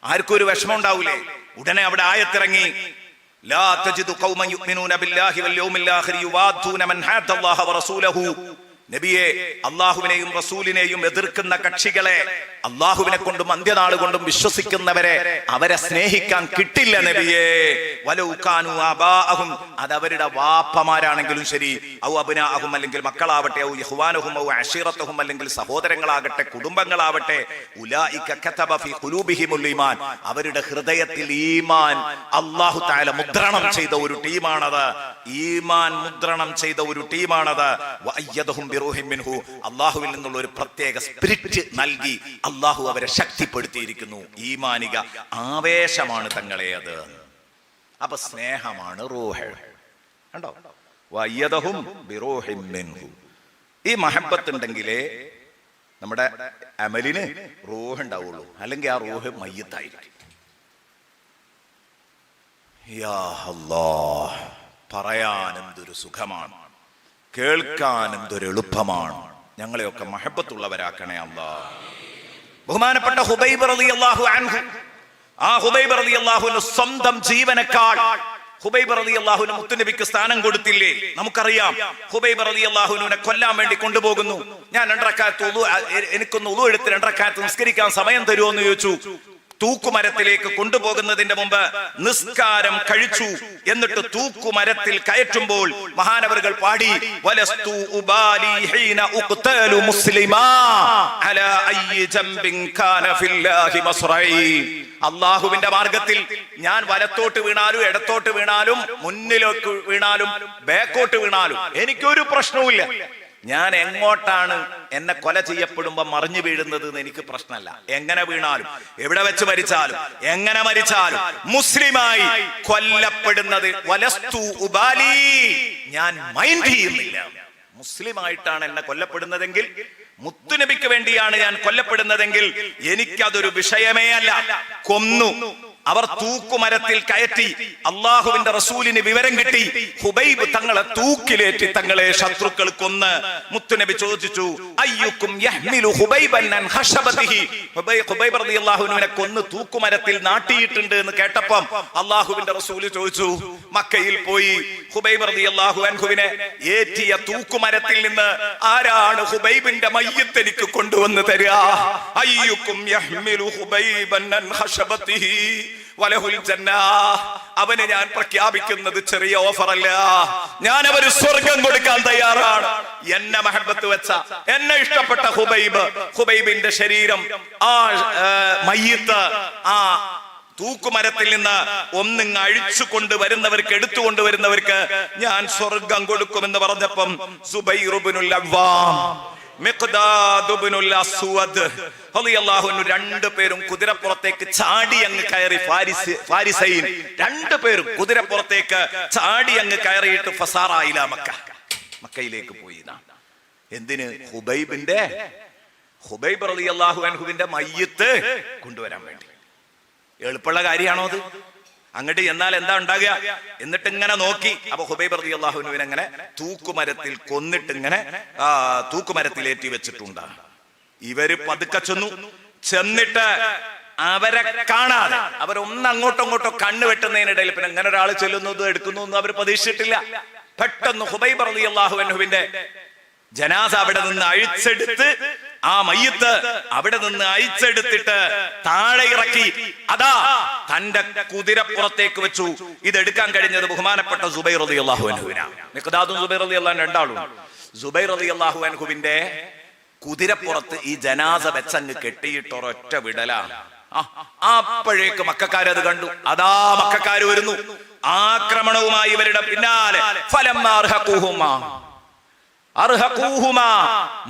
ആർക്കും ഒരു വിഷമം ഉണ്ടാവൂലേ? ഉടനെ അവിടെ ആയത്തിറങ്ങി, ലാ തജിദു ഖൗമൻ യുഅ്മിനൂന ബില്ലാഹി വൽ യൗമിൽ ആഖിർ യുവാദൂന മൻ ഹാദല്ലാഹ വറസൂലഹു. നബിയെ, അള്ളാഹുവിനെയും റസൂലിനെയും എതിർക്കുന്ന കക്ഷികളെ, അള്ളാഹുവിനെ കൊണ്ടും അന്ത്യനാൾ കൊണ്ടും വിശ്വസിക്കുന്നവരെ അവരെ സ്നേഹിക്കാൻ കിട്ടില്ല നബിയെ. വലൗ കാനൂ ആബാഅഹും, അത് അവരുടെ വാപ്പമാരാണെങ്കിലും ശരി, ഔ അബ്നാഅഹും, അല്ലെങ്കിൽ മക്കളാവട്ടെ, ഔ ഇഖ്വാനഹും ഔ അശീറത്തുഹും, അല്ലെങ്കിൽ സഹോദരങ്ങളാകട്ടെ, കുടുംബങ്ങളാവട്ടെ, ഉലൈക കതബ ഫീ ഖുലൂബിഹിമുൽ ഈമാൻ, അവരുടെ ഹൃദയത്തിൽ ഈമാൻ അല്ലാഹു തആല മുദ്രണം ചെയ്ത ഒരു ടീമാണത്. ഈമാൻ മുദ്രണം ചെയ്ത ഒരു ടീമാണത്. വഅയ്യദഹും ബിറൂഹിൻ മിൻഹു, അല്ലാഹുവിൽ നിന്നുള്ള ഒരു പ്രത്യേക സ്പിരിറ്റ് നൽകി അല്ലാഹു അവരെ ശക്തിപ്പെടുത്തിയിരിക്കുന്നു. ഈമാനിക ആവേശമാണ് തങ്ങളെ അത്. അപ്പൊ സ്നേഹമാണ് റൂഹ്. കണ്ടോ? വഅയ്യദഹും ബിറൂഹിൻ മിൻഹു. ഈ മഹബ്ബത്ത് ഉണ്ടെങ്കിലേ നമ്മുടെ അമലിന് റൂഹ് ഉണ്ടാവുള്ളൂ, അല്ലെങ്കിൽ ആ റൂഹ് മയ്യിത്തായിരിക്കും. യാ അല്ലാഹ്, പറയാൻ എന്തൊരു സുഖമാണ്, കേൾക്കാൻ എന്തൊരു എളുപ്പമാണ്. ഞങ്ങളെയൊക്കെ മഹബത്തുള്ളവരാക്കണേ അല്ലാഹ്. ബഹുമാനപ്പെട്ട ഹുബൈബ് റളിയല്ലാഹു അൻഹു, ആ ഹുബൈബ് റളിയല്ലാഹു അൻഹു സ്വന്തം ജീവനേക്കാൾ ഹുബൈബ് റളിയല്ലാഹു അൻഹു മുത്തുനബിക്ക് സ്ഥാനം കൊടുത്തില്ലേ? നമുക്കറിയാം. ഹുബൈബ് റളിയല്ലാഹു അൻഹുവിനെ കൊല്ലാൻ വേണ്ടി കൊണ്ടുപോകുന്നു. ഞാൻ 2 റക്അത്ത് എനിക്കൊന്ന് ഉളു എടുത്ത് 2 റക്അത്ത് നിസ്കരിക്കാൻ സമയം തരുമോ എന്ന് ചോദിച്ചു. തൂക്കുമരത്തിലേക്ക് കൊണ്ടുപോകുന്നതിന്റെ മുമ്പ് നിസ്കാരം കഴിച്ചു. എന്നിട്ട് തൂക്കുമരത്തിൽ കയറ്റുമ്പോൾ മഹാനവറുകൾ പാടി, വലസ്തു ഉബാലി ഹീന ഉഖ്തലു മുസ്ലിമാ അലാ അയ്യി ജംബിൻ കാന ഫില്ലാഹി മസ്റഈ. അല്ലാഹുവിന്റെ മാർഗത്തിൽ ഞാൻ വലത്തോട്ട് വീണാലും ഇടത്തോട്ട് വീണാലും മുന്നിലേക്ക് വീണാലും ബാക്കോട്ട് വീണാലും എനിക്കൊരു പ്രശ്നവുമില്ല. ഞാൻ എങ്ങോട്ടാണ് എന്നെ കൊല ചെയ്യപ്പെടുമ്പോ മറിഞ്ഞു വീഴുന്നത് എനിക്ക് പ്രശ്നമല്ല. എങ്ങനെ വീണാലും, എവിടെ വെച്ച് മരിച്ചാലും, എങ്ങനെ മരിച്ചാലും മുസ്ലിമായി കൊല്ലപ്പെടുന്നത് വലസ്തു ഉബാലി, ഞാൻ മൈൻഡ് ചെയ്യുന്നില്ല. മുസ്ലിമായിട്ടാണ് എന്നെ കൊല്ലപ്പെടുന്നതെങ്കിൽ, മുത്തുനബിക്ക് വേണ്ടിയാണ് ഞാൻ കൊല്ലപ്പെടുന്നതെങ്കിൽ എനിക്കതൊരു വിഷയമേ അല്ല. കൊന്നു, അവർ തൂക്കുമരത്തിൽ കയറ്റി. അള്ളാഹുവിന്റെ റസൂലിന് വിവരം കിട്ടി, ഹുബൈബ് തങ്ങളെ തൂക്കിലേറ്റി തങ്ങളെ ശത്രുക്കൾ കൊന്ന്. മുത്തുനബി ചോദിച്ചു, അയ്യുക്കും യഹ്മിലു ഹുബൈബൻ അൻ ഖശബതിഹി, ഹുബൈബ് റളിയല്ലാഹു അൻഹുവിനെ കൊന്ന് തൂക്കുമരത്തിൽ നാട്ടിയിട്ടുണ്ട് എന്ന് കേട്ടപ്പം അള്ളാഹുവിന്റെ റസൂൽ ചോദിച്ചു, മക്കയിൽ പോയി ഹുബൈബ് റളിയല്ലാഹു അൻഹുവിനെ ഏറ്റിയ തൂക്കുമരത്തിൽ നിന്ന് ആരാണ് ഹുബൈബിന്റെ മയ്യിത്ത് എനിക്ക് കൊണ്ടുവന്ന് തരിക? അയ്യുക്കും യഹ്മിലു ഹുബൈബൻ അൻ ഖശബതിഹി വലഹുൽ ജന്ന. അവന് ഞാൻ പ്രഖ്യാപിക്കുന്നത് ചെറിയ ഓഫറല്ല, ഞാൻ അവര് സ്വർഗം കൊടുക്കാൻ തയ്യാറാണ്. എന്നെ മഹബത്ത് വെച്ച, എന്നെ ഇഷ്ടപ്പെട്ട ഹുബൈബിന്റെ ശരീരം, ആ മയ്യിത്ത്, ആ തൂക്കുമരത്തിൽ നിന്ന് ഒന്നിങ് അഴിച്ചു കൊണ്ടുവരുന്നവർക്ക്, എടുത്തുകൊണ്ടുവരുന്നവർക്ക് ഞാൻ സ്വർഗം കൊടുക്കുമെന്ന് പറഞ്ഞപ്പം സുബൈർ ഇബ്നുൽ അവ്വാം, മിഖ്ദാദ് ഇബ്നുൽ അസ്വദ് റളിയല്ലാഹു അൻഹു രണ്ടുപേരും കുതിരപ്പുറത്തേക്ക് ചാടി അങ്ങ് കയറി. ഫാരിസൈൻ രണ്ടുപേരും കുതിരപ്പുറത്തേക്ക് ചാടി അങ്ങ് കയറിയിട്ട് ഫസാറ ഇലാ മക്ക, മക്കയിലേക്ക് പോയി. എന്തിന്? ഹുബൈബ് റളിയല്ലാഹു അൻഹുവിന്റെ മയ്യിത്ത് കൊണ്ടുവരാൻ വേണ്ടി. എളുപ്പമുള്ള കാര്യമാണോ അത്? അങ്ങോട്ട് എന്നാൽ എന്താ ഉണ്ടാകുക? എന്നിട്ട് ഇങ്ങനെ നോക്കി, അപ്പൊ ഹുബൈബ് റളിയല്ലാഹു അൻഹുവിനെ അങ്ങനെ തൂക്കുമരത്തിൽ കൊന്നിട്ട് ഇങ്ങനെ തൂക്കുമരത്തിലേറ്റി വെച്ചിട്ടുണ്ട്. ഇവര് പതുക്കെ ചെന്നിട്ട് അവരെ കാണാതെ, അവരൊന്ന് അങ്ങോട്ടോ ഇങ്ങോട്ടോ കണ്ണു വെട്ടുന്നതിനിടയിൽ പിന്നെ ഇങ്ങനെ ഒരാൾ ചെല്ലുന്നതും എടുക്കുന്നതൊന്നും അവർ പ്രതീക്ഷിച്ചിട്ടില്ല. പെട്ടെന്ന് ഹുബൈബ് റളിയല്ലാഹു അൻഹുവിന്റെ ജനാസ അവിടെ നിന്ന് അഴിച്ചെടുത്ത്, ആ മയ്യിത്ത് അവിടെ നിന്ന് അഴിച്ചെടുത്തിട്ട് താഴെ ഇറക്കി അതാ തന്റെ കുതിരപ്പുറത്തേക്ക് വെച്ചു. ഇതെടുക്കാൻ കഴിഞ്ഞത് ബഹുമാനപ്പെട്ട സുബൈർ റളിയല്ലാഹു അൻഹുവിനാണ്. മിഖ്ദാദും സുബൈർ റളിയല്ലാഹു അൻഹു രണ്ടാളും. സുബൈർ റളിയല്ലാഹു അൻഹുവിന്റെ കുതിരപ്പുറത്ത് ഈ ജനാസ വെച്ചങ്ങ് കെട്ടിയിട്ട് ഒരൊറ്റ വിടലാണ്. അപ്പോഴേക്ക് മക്കക്കാരത് കണ്ടു. അതാ മക്കക്കാര് വരുന്നു ആക്രമണവുമായി ഇവരുടെ പിന്നാലെ.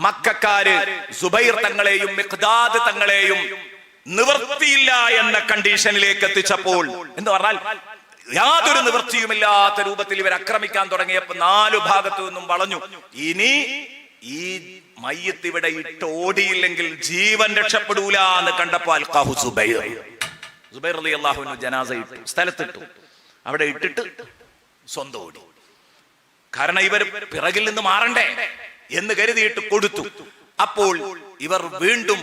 മക്കക്കാര് സുബൈർ തങ്ങളെയും മിഖ്ദാദ് തങ്ങളെയും നിവൃത്തിയില്ല എന്ന കണ്ടീഷനിലേക്ക് എത്തിച്ചപ്പോൾ, എന്ന് പറഞ്ഞാൽ യാതൊരു നിവൃത്തിയുമില്ലാത്ത രൂപത്തിൽ ഇവർ ആക്രമിക്കാൻ തുടങ്ങിയപ്പോൾ നാലു ഭാഗത്തു നിന്നും വളഞ്ഞു. ഇനി ഈ മയ്യിത്ത് ഇവിടെ ഇട്ട് ഓടിയില്ലെങ്കിൽ ജീവൻ രക്ഷപ്പെടൂല എന്ന് കണ്ടപ്പോൾ അൽഖാഹു സുബൈർ റളിയല്ലാഹു അൻഹു ജനാസ ഇട്ടു, സ്ഥലത്തിട്ടു. അവിടെ ഇട്ടിട്ട് സ്വന്തം ഓടി. കാരണം ഇവർ പിറകിൽ നിന്ന് മാറണ്ടേ എന്ന് കരുതിയിട്ട് കൊടുത്തു. അപ്പോൾ ഇവർ വീണ്ടും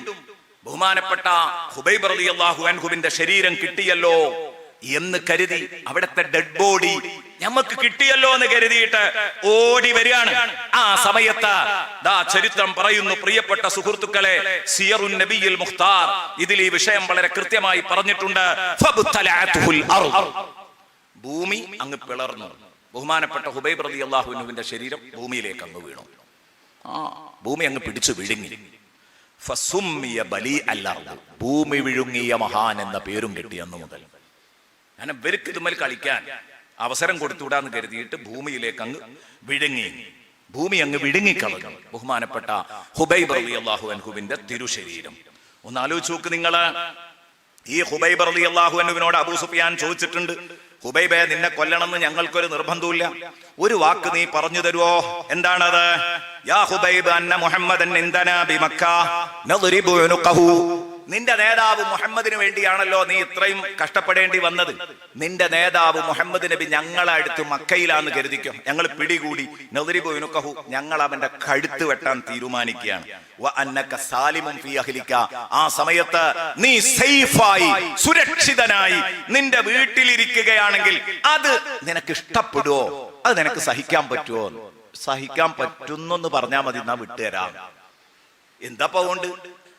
ബഹുമാനപ്പെട്ട ഹുബൈബ് റളിയല്ലാഹു അൻഹുവിന്റെ ശരീരം കിട്ടിയല്ലോ എന്ന് കരുതി, അവിടുത്തെ ഡെഡ് ബോഡി ഞമ്മക്ക് കിട്ടിയല്ലോ എന്ന് കരുതിയിട്ട് ഓടി വരികയാണ്. ആ സമയത്ത് ചരിത്രം പറയുന്നു, പ്രിയപ്പെട്ട സുഹൃത്തുക്കളെ, സിയറുൻ നബിയിൽ മുഖ്താർ ഇതിൽ ഈ വിഷയം വളരെ കൃത്യമായി പറഞ്ഞിട്ടുണ്ട്. ഭൂമി അങ്ങ് പിളർന്നു. ബഹുമാനപ്പെട്ട ഹുബൈബ് റളിയല്ലാഹു അൻഹുവിന്റെ ശരീരം ഭൂമിയിലേക്ക് അങ്ങ് വീണു. ഭൂമി അങ്ങ് പിടിച്ചു വിഴുങ്ങി. ഫസുമ്മിയ ബലി അൽ-അർദ്, ഭൂമി വിഴുങ്ങിയ മഹാൻ എന്ന പേരും കിട്ടി അന്ന് മുതൽ. ഞാൻ ഇവർക്ക് ഇതുമേൽ കളിക്കാൻ അവസരം കൊടുത്തുകൂടാന്ന് കരുതിയിട്ട് ഭൂമിയിലേക്ക് അങ്ങ് വിഴുങ്ങി. ഭൂമി അങ്ങ് വിഴുങ്ങിക്കളഞ്ഞു ബഹുമാനപ്പെട്ട ഹുബൈബ് റളിയല്ലാഹു അൻഹുവിന്റെ തിരുശരീരം. ഒന്ന് ആലോചിച്ച് നോക്ക് നിങ്ങള്. ഈ ഹുബൈബ് റളിയല്ലാഹു അൻഹുവിനോട് അബൂ സുഫിയാൻ ചോദിച്ചിട്ടുണ്ട്, ഹുബൈബേ, നിന്നെ കൊല്ലണമെന്ന് ഞങ്ങൾക്കൊരു നിർബന്ധമില്ല, ഒരു വാക്ക് നീ പറഞ്ഞു തരുവോ? എന്താണത്? യാ ഹുബൈബ് അന്ന മുഹമ്മദൻ ഇൻദനാ ബിമക്ക നദ്രിബു ഉനുഖഹു. നിന്റെ നേതാവ് മുഹമ്മദിന് വേണ്ടിയാണല്ലോ നീ ഇത്രയും കഷ്ടപ്പെടേണ്ടി വന്നത്. നിന്റെ നേതാവ് മുഹമ്മദ് നബി ഞങ്ങളെ അടുത്ത് മക്കയിലാന്ന് കരുതിക്കോ, ഞങ്ങൾ പിടികൂടി. നദ്രിബു ഉനുഖഹു, ഞങ്ങൾ അവന്റെ കഴുത്ത് വെട്ടാൻ തീരുമാനിക്കുകയാണ്. വ അന്നക സാലിമുൻ ഫീ അഹ്ലിക, ആ സമയത്ത് നീ സേഫായി സുരക്ഷിതനായി നിന്റെ വീട്ടിലിരിക്കുകയാണെങ്കിൽ അത് നിനക്ക് ഇഷ്ടപ്പെടുവോ? അത് നിനക്ക് സഹിക്കാൻ പറ്റുമോ? സഹിക്കാൻ പറ്റുന്നെന്ന് പറഞ്ഞാൽ മതി, എന്നാ വിട്ടുതരാം. എന്താ പോണ്ട്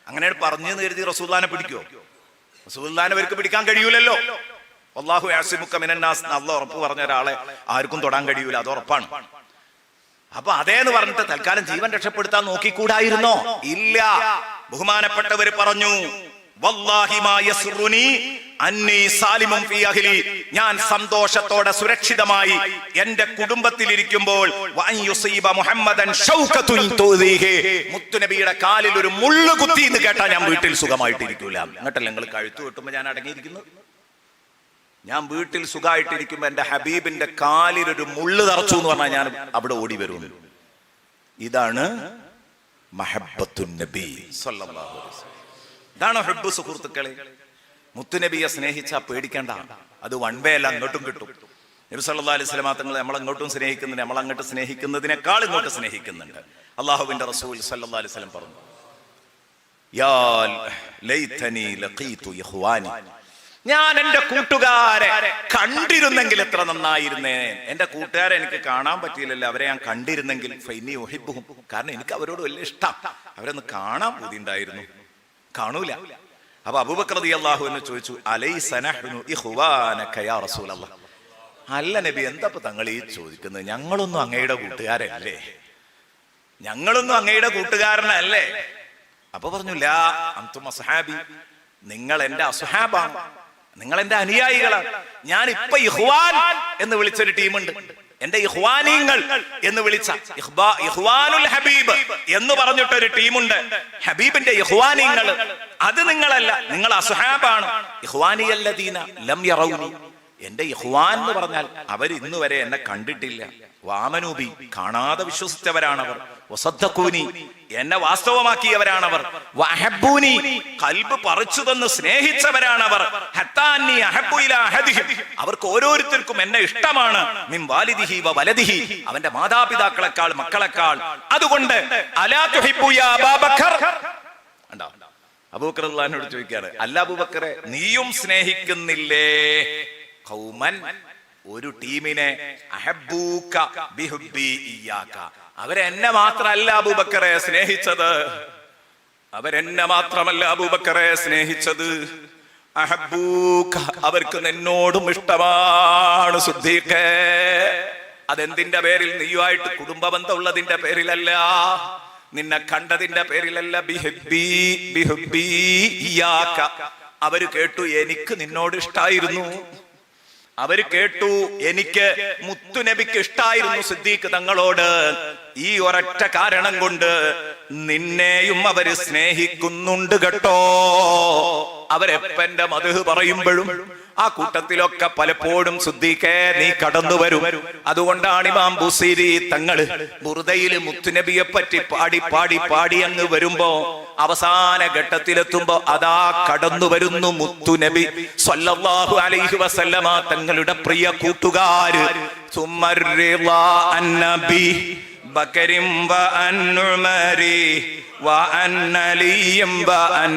അങ്ങനെ പറഞ്ഞു കരുതി റസൂലുള്ളാഹിനെ പിടിക്കോ? റസൂലുള്ളാഹിനെ അവർക്ക് പിടിക്കാൻ കഴിയൂലല്ലോ. വല്ലാഹു യഅസിമുക മിനന്നാസ്, അല്ലാഹു ഉറപ്പ് പറഞ്ഞ ഒരാളെ ആർക്കും തൊടാൻ കഴിയൂല, അത് ഉറപ്പാണ്. അപ്പൊ അതേന്ന് പറഞ്ഞിട്ട് തൽക്കാലം ജീവൻ രക്ഷപ്പെടുത്താൻ നോക്കിക്കൂടായിരുന്നോ? ഇല്ല. ബഹുമാനപ്പെട്ടവര് പറഞ്ഞു, വല്ലാഹി മാ യസ്റുനി അന്നീ സാലിമുൻ ഫീ അഹ്ലി, ഞാൻ സന്തോഷത്തോടെ സുരക്ഷിതമായി എന്റെ കുടുംബത്തിലിരിക്കുമ്പോൾ വഅൻ യുസീബ മുഹമ്മദൻ ശൗകതുൻ തുദീഹി, മുത്തുനബിയുടെ കാലിൽ ഒരു മുള്ളു കുത്തി എന്ന് കേട്ടാ ഞാൻ വീട്ടിൽ സുഖമായിട്ടിരിക്കൂല. എന്നിട്ടല്ല നിങ്ങൾ കഴുത്തു വെട്ടുമ്പോ ഞാൻ അടങ്ങിയിരിക്കുന്നത്? ഞാൻ വീട്ടിൽ സുഖമായിട്ടിരിക്കുമ്പോ എന്റെ ഹബീബിന്റെ കാലിൽ ഒരു മുള്ളു തറച്ചു എന്ന് പറഞ്ഞാൽ ഞാൻ അവിടെ ഓടി വരുന്നു. ഇതാണ് മഹബ്ബത്തുൻ നബി സല്ലല്ലാഹു അലൈഹി വസല്ലം. ഇതാണ് ഹബ്ബ്. സുഹൃത്തുക്കളെ, മുത്തുനബിയെ സ്നേഹിച്ചാ പേടിക്കേണ്ട. അത് വൺ വേ അല്ല, അങ്ങോട്ടും കിട്ടും. നബി സല്ലല്ലാഹു അലൈഹി വസല്ലം തങ്ങൾ നമ്മളങ്ങോട്ടും സ്നേഹിക്കുന്നുണ്ട്, നമ്മളങ്ങോട്ട് സ്നേഹിക്കുന്നതിനേക്കാൾ ഇങ്ങോട്ട് സ്നേഹിക്കുന്നുണ്ട്. അള്ളാഹുവിന്റെ റസൂൽ സല്ലല്ലാഹു അലൈഹി വസല്ലം പറഞ്ഞു, യാ ലൈതനി ലഖീതു ഇഖ്വാനി, ഞാൻ എന്റെ കൂട്ടുകാരെ കണ്ടിരുന്നെങ്കിൽ എത്ര നന്നായിരുന്നേ. എന്റെ കൂട്ടുകാരെ എനിക്ക് കാണാൻ പറ്റിയില്ലല്ലോ, അവരെ ഞാൻ കണ്ടിരുന്നെങ്കിൽ ഫൈനി ഉഹിബ്ബുഹും, കാരണം എനിക്ക് അവരോട് വലിയ ഇഷ്ടം. അവരൊന്ന് കാണാൻ പൂതിണ്ടായിരുന്നു, കാണൂല. അപ്പൊ അബൂബക്കർ റളിയല്ലാഹു അൻഹു ചോദിച്ചു, അലൈസ നഹ്നു ഇഖ്വാനക യാ റസൂലല്ലാഹ്. അല്ല നബി, എന്താ തങ്ങൾ ഈ ചോദിക്കുന്നത്? ഞങ്ങളൊന്നും അങ്ങയുടെ കൂട്ടുകാരല്ലേ, ഞങ്ങളൊന്നും അങ്ങയുടെ കൂട്ടുകാരനല്ലേ? അപ്പൊ പറഞ്ഞു, ലാ അൻതും അസ്ഹാബി, നിങ്ങൾ എന്റെ അസ്ഹാബാണ്, നിങ്ങൾ എന്റെ അനുയായികളാണ്. ഞാൻ ഇപ്പൊ ഇഖ്വാൻ എന്ന് വിളിച്ചൊരു ടീമുണ്ട്, എന്റെ ഇഖ്വാനീങ്ങൾ എന്ന് വിളിച്ച ഇഖ്വാനുൽ ഹബീബ് എന്ന് പറഞ്ഞിട്ടൊരു ടീമുണ്ട്. ഹബീബിന്റെ ഇഖ്വാനീങ്ങൾ, അത് നിങ്ങളല്ല, നിങ്ങൾ അസ്ഹാബാണ്. ഇഖ്വാനിയല്ലദീന ലം യറൗനി, എന്റെ ഇഖ്വാൻ എന്ന് പറഞ്ഞാൽ അവർ ഇന്ന് വരെ എന്നെ കണ്ടിട്ടില്ല. വാമനൂബി, കാണാതെ വിശ്വസിച്ചവരാണവർ. വസദ്ദഖൂനി, എന്നെ വാസ്തവമാക്കിയവരാണവർ. വഅഹബ്ബൂനി, ഖൽബ് പറിച്ചു തന്ന് സ്നേഹിച്ചവരാണവർ. ഹത്താനി അഹബ്ബു ഇലാ അഹദിഹിം, അവർക്ക് ഓരോരുത്തർക്കും എന്നെ ഇഷ്ടമാണ്. മിൻ വാലിദിഹി വ വലദിഹി, അവന്റെ മാതാപിതാക്കളെക്കാൾ മക്കളെക്കാൾ. അതുകൊണ്ട് അലാ തുഹിബ്ബു യാ അബൂബക്കർ, കണ്ടോ? അബൂബക്കർ റളിയല്ലാഹു അൻഹു ചോദിക്കാറ്, അല്ല അബൂബക്കറെ, നീയും സ്നേഹിക്കുന്നില്ലേ ഖൗമൻ, ഒരു ടീമിനെ, അഹബ്ബൂക ബിഹുബ്ബി ഇയ്യാക, അവരെന്നെ മാത്രമല്ല അബൂബക്കറെ സ്നേഹിച്ചത്, അവരെന്നെ മാത്രമല്ല അബൂബക്കറെ സ്നേഹിച്ചത്, അഹബ്ബൂക, അവർക്ക് നിന്നോടും ഇഷ്ടമാണ് സിദ്ദീഖേ. അതെന്തിന്റെ പേരിൽ? നീയുമായിട്ട് കുടുംബബന്ധമുള്ളതിന്റെ പേരിലല്ല, നിന്നെ കണ്ടതിന്റെ പേരിലല്ല. ബിഹുബ്ബി ബിഹുബ്ബി ഇയ്യാക, അവര് കേട്ടു എനിക്ക് നിന്നോട് ഇഷ്ടായിരുന്നു, അവര് കേട്ടു എനിക്ക് മുത്തുനബിക്ക് ഇഷ്ടായിരുന്നു സിദ്ദീഖ് തങ്ങളോട്. ഈ ഒരൊറ്റ കാരണം കൊണ്ട് നിന്നെയും അവര് സ്നേഹിക്കുന്നുണ്ട് കേട്ടോ. അവരെപ്പന്റെ മദ്ഹ് പറയുമ്പോഴും ആ കൂട്ടത്തിലൊക്കെ പലപ്പോഴും സിദ്ദീഖേ നീ കടന്നു വരും. അതുകൊണ്ടാണ് ഇമാം ബുസീരി തങ്ങള് ബുർദയിൽ മുത്തുനബിയെ പറ്റി പാടി പാടി പാടി അങ്ങ് വരുമ്പോ അവസാന ഘട്ടത്തിലെത്തുമ്പോ അതാ കടന്നു വരുന്നു മുത്തുനബി സ്വല്ലല്ലാഹു അലൈഹി വസല്ലമ തങ്ങളുടെ പ്രിയ കൂട്ടുകാര്. സുമർറിളാ അന്നബി ബക്കറിം വഅൻ ഉമരി വഅൻ അലിയും വഅൻ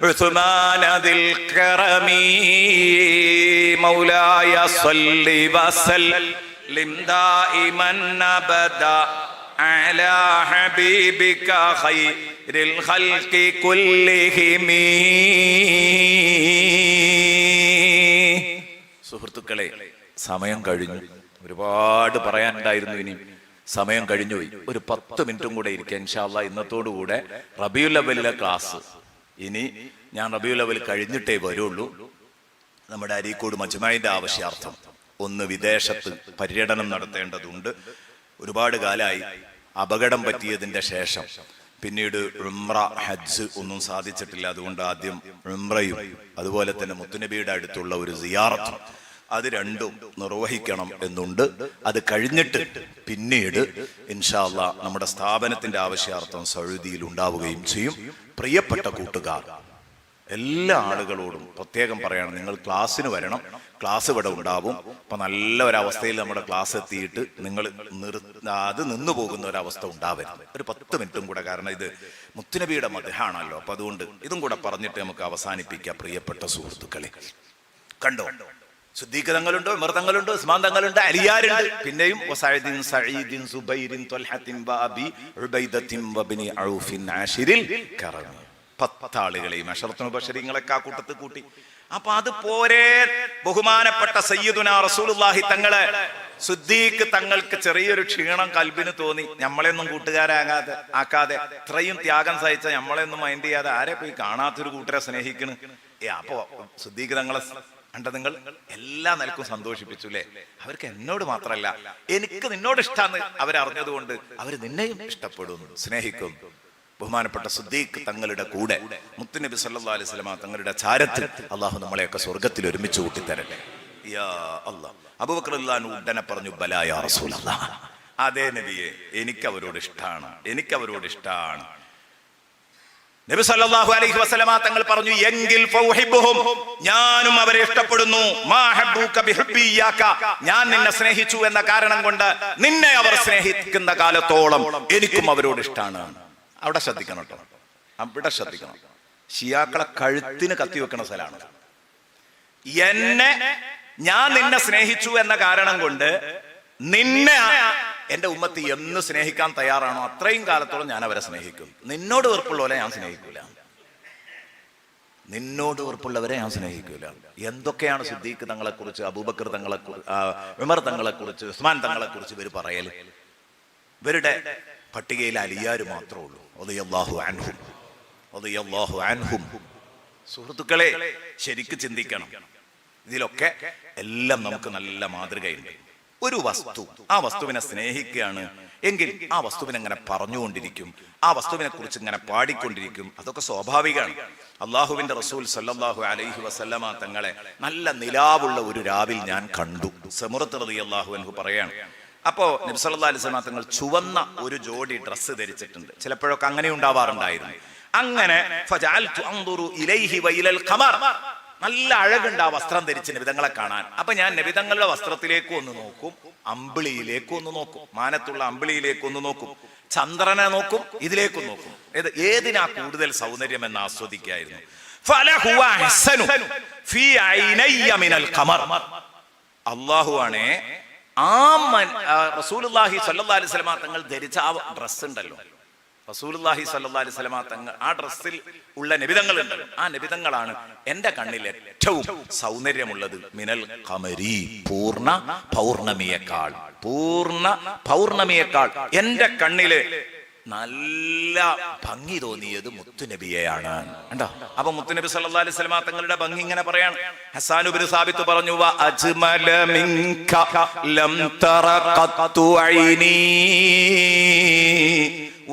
ഉസ്മാന ദിൽ കറമി മൗലായ സ്വല്ലി വസല്ലിം ദായിമൻ അബദ അലാ ഹബീബിക ഖൈറിൽ ഖൽഖി കുല്ലിഹിം. സുഹൃത്തുക്കളെ, സമയം കഴിഞ്ഞു. ഒരുപാട് പറയാനുണ്ടായിരുന്നു, ഇനി സമയം കഴിഞ്ഞുപോയി. ഒരു 10 മിനിറ്റും കൂടെ ഇരിക്കാം ഇൻഷാ അല്ലാഹ്. ഇന്നത്തോടുകൂടെ റബീഉൽ അവ്വലിലെ ക്ലാസ്, ഇനി ഞാൻ റബീഉൽ അവ്വൽ കഴിഞ്ഞിട്ടേ വരുള്ളൂ. നമ്മുടെ അരീക്കോട് മജ്മഈന്റെ ആവശ്യാർത്ഥം ഒന്ന് വിദേശത്ത് പര്യടനം നടത്തേണ്ടതുണ്ട്. ഒരുപാട് കാലമായി അപകടം പറ്റിയതിന്റെ ശേഷം പിന്നീട് ഉംറ ഹജ്ജ് ഒന്നും സാധിച്ചിട്ടില്ല. അതുകൊണ്ട് ആദ്യം ഉംറയും അതുപോലെ തന്നെ മുത്തുനബിയുടെ അടുത്തുള്ള ഒരു സിയാറത്തും, അത് രണ്ടും നിർവഹിക്കണം എന്നുണ്ട്. അത് കഴിഞ്ഞിട്ട് പിന്നീട് ഇൻഷാ അല്ലാഹ് നമ്മുടെ സ്ഥാപനത്തിന്റെ ആവശ്യാർത്ഥം സൗദിയിൽ ഉണ്ടാവുകയും ചെയ്യും. പ്രിയപ്പെട്ട കൂട്ടുകാർ, എല്ലാ ആളുകളോടും പ്രത്യേകം പറയണം, നിങ്ങൾ ക്ലാസ്സിന് വരണം. ക്ലാസ് ഇവിടെ ഉണ്ടാവും. അപ്പൊ നല്ല ഒരവസ്ഥയിൽ നമ്മുടെ ക്ലാസ് എത്തിയിട്ട് നിങ്ങൾ അത് നിന്നു പോകുന്ന ഒരവസ്ഥ ഉണ്ടാവരുത്. ഒരു 10 മിനിറ്റും കൂടെ, കാരണം ഇത് മുത്തുനബിയുടെ മദ്ഹാണല്ലോ. അപ്പൊ അതുകൊണ്ട് ഇതും കൂടെ പറഞ്ഞിട്ട് നമുക്ക് അവസാനിപ്പിക്കാം. പ്രിയപ്പെട്ട സുഹൃത്തുക്കളെ, കണ്ടോ, സിദ്ദീഖ് തങ്ങളുണ്ട്, ഉമർ തങ്ങളുണ്ട്, ഉസ്മാൻ തങ്ങളുണ്ട്, അലിയാരുണ്ട്, പിന്നെയും വസഅദിൻ സഈദിൻ സുബൈറിൻ ത്വൽഹത്തിൻ വഅബി ഉബൈദത്തിൻ വബ്നി ഔഫിൻ ആശിരിൽ കറമി. 10 ആളുകളെയും അശറത്തുൽ മുബശ്ശരീങ്ങളൊക്കെ ആ കൂട്ടത്തിൽ കൂട്ടി. അപ്പൊ അത് പോരെ, ബഹുമാനപ്പെട്ട സയ്യിദുനാ റസൂലുള്ളാഹി തങ്ങളെ സിദ്ദീഖ് തങ്ങൾക്ക് ചെറിയൊരു ക്ഷീണം കൽബിന് തോന്നി. നമ്മളെയൊന്നും കൂട്ടുകാരാകാതെ ആക്കാതെ ഇത്രയും ത്യാഗം സഹിച്ച നമ്മളെയൊന്നും മൈൻഡ് ചെയ്യാതെ ആരെ പോയി കാണാത്തൊരു കൂട്ടരെ സ്നേഹിക്കണ് അപ്പോ സിദ്ദീഖ് തങ്ങളെ കണ്ട നിങ്ങൾ എല്ലാ നിലക്കും സന്തോഷിപ്പിച്ചു അല്ലേ? അവർക്ക് എന്നോട് മാത്രമല്ല, എനിക്ക് നിന്നോട് ഇഷ്ടമാണ് അവരറിഞ്ഞതുകൊണ്ട് അവര് നിന്നെയും ഇഷ്ടപ്പെടും, സ്നേഹിക്കും. ബഹുമാനപ്പെട്ട സിദ്ദീഖ് തങ്ങളുടെ കൂടെ മുത്തുനബി സല്ലല്ലാഹു അലൈഹി വസല്ലമ തങ്ങളുടെ ചാരത്തിൽ അള്ളാഹു നമ്മളെയൊക്കെ സ്വർഗത്തിൽ ഒരുമിച്ച് കൂട്ടിത്തരട്ടെ. യാ അല്ലാഹ്. അബൂബക്കർ റളിയല്ലാഹു അൻഹു ഉടനെ പറഞ്ഞു, ബലാ യാ റസൂലല്ലാഹ്, അതേ നബിയെ, എനിക്ക് അവരോട് ഇഷ്ടമാണ്. നബി സല്ലല്ലാഹു അലൈഹി വസല്ലമ തങ്ങൾ പറഞ്ഞു, എങ്കിൽ ഫൗഹിബ്ഹും, ഞാനും അവരെ ഇഷ്ടപ്പെടുന്നു. മാ ഹബ്ബുക ബിഹുബ്ബി ഇയ്യാക, ഞാൻ നിന്നെ സ്നേഹിച്ചു എന്ന കാരണം കൊണ്ട് നിന്നെ അവർ സ്നേഹിക്കുന്ന കാലത്തോളം എനിക്കും അവരോട് ഇഷ്ടമാണ്. അവിടെ ശ്രദ്ധിക്കണം കേട്ടോ, അവിടെ ശ്രദ്ധിക്കണം. ഷിയാക്കളെ കഴുത്തിന് കത്തി വെക്കണ സ്ഥലമാണ്. ഞാൻ നിന്നെ സ്നേഹിച്ചു എന്ന കാരണം കൊണ്ട് നിന്നെ എന്റെ ഉമ്മത്തി എന്ന് സ്നേഹിക്കാൻ തയ്യാറാണോ അത്രയും കാലത്തോളം ഞാൻ അവരെ സ്നേഹിക്കും. നിന്നോട് വെറുപ്പുള്ളവരെ ഞാൻ സ്നേഹിക്കൂല, എന്തൊക്കെയാണ് സിദ്ദീഖ് തങ്ങളെ കുറിച്ച്, അബൂബക്കർ തങ്ങളെ കുറിച്ച്, ഉമർ തങ്ങളെ കുറിച്ച്, ഉസ്മാൻ തങ്ങളെ കുറിച്ച് ഇവർ പറയല്. ഇവരുടെ പട്ടികയിൽ അലിയാര് മാത്രമേ ഉള്ളൂ. റളിയല്ലാഹു അൻഹും. സുഹൃത്തുക്കളെ, ശരിക്ക് ചിന്തിക്കണം. ഇതിലൊക്കെ എല്ലാം നമുക്ക് നല്ല മാതൃകയുണ്ട്. ഒരു വസ്തു, ആ വസ്തുവിനെ സ്നേഹിക്കുകയാണ് എങ്കിൽ ആ വസ്തുവിനെ ഇങ്ങനെ പറഞ്ഞുകൊണ്ടിരിക്കും, ആ വസ്തുവിനെ കുറിച്ച് ഇങ്ങനെ പാടിക്കൊണ്ടിരിക്കും. അതൊക്കെ സ്വാഭാവികമാണ്. അള്ളാഹുവിന്റെ റസൂൽ സല്ലല്ലാഹു അലൈഹി വസല്ലമ തങ്ങളെ നല്ല നിലാവുള്ള ഒരു രാവിൽ ഞാൻ കണ്ടു. സമുറത്ത് റളിയല്ലാഹു അൻഹു പറയാണ്, അപ്പോ നബി സല്ലല്ലാഹു അലൈഹി വസല്ലമ തങ്ങൾ ചുവന്ന ഒരു ജോഡി ഡ്രസ്സ് ധരിച്ചിട്ടുണ്ട്. ചിലപ്പോഴൊക്കെ അങ്ങനെ ഉണ്ടാവാറുണ്ടായിരുന്നു. അങ്ങനെ ഫജഅൽതു അൻദുറു ഇലൈഹി വഇലൽ ഖമർ, നല്ല അഴകുണ്ട് ആ വസ്ത്രം ധരിച്ച് നബിതങ്ങളെ കാണാൻ. അപ്പൊ ഞാൻ നബിതങ്ങളുടെ വസ്ത്രത്തിലേക്ക് ഒന്ന് നോക്കും, അമ്പിളിയിലേക്ക് ഒന്ന് നോക്കും, മാനത്തുള്ള അമ്പിളിയിലേക്ക് ഒന്ന് നോക്കും, ചന്ദ്രനെ നോക്കും, ഇതിലേക്കും നോക്കും. ഏതിനാ കൂടുതൽ സൗന്ദര്യം എന്ന് ആസ്വദിക്കായിരുന്നു. അള്ളാഹു ആണേ, റസൂലുള്ളാഹി സ്വല്ലല്ലാഹു അലൈഹി വസല്ലമ തങ്ങൾ ധരിച്ച ആ ഡ്രസ് ഉണ്ടല്ലോ, റസൂലുള്ളാഹി സ്വല്ലല്ലാഹു അലൈഹി വസല്ലമ തങ്ങൾ ആ ഡ്രസ്സിൽ ഉള്ള നബിതങ്ങൾ ഉണ്ടല്ലോ, ആ നബിതങ്ങളാണ് എന്റെ കണ്ണിൽ ഏറ്റവും സൗന്ദര്യമുള്ളത്. മിനൽ ഖമരി, പൂർണ്ണ പൗർണമിയേക്കാൾ എന്റെ കണ്ണില് നല്ല ഭംഗി തോന്നിയത് മുത്തുനബിയെയാണ്. കണ്ടോ? അപ്പൊ മുത്തുനബി സല്ലല്ലാഹു അലൈഹി വസല്ലമ തങ്ങളുടെ ഭംഗി ഇങ്ങനെ പറയാണ്. ഹസ്സാൻ ഇബ്നു സാബിത്ത് പറഞ്ഞു, വ അജ്മല മിൻക ലം തറ ഖത്തു ഐനി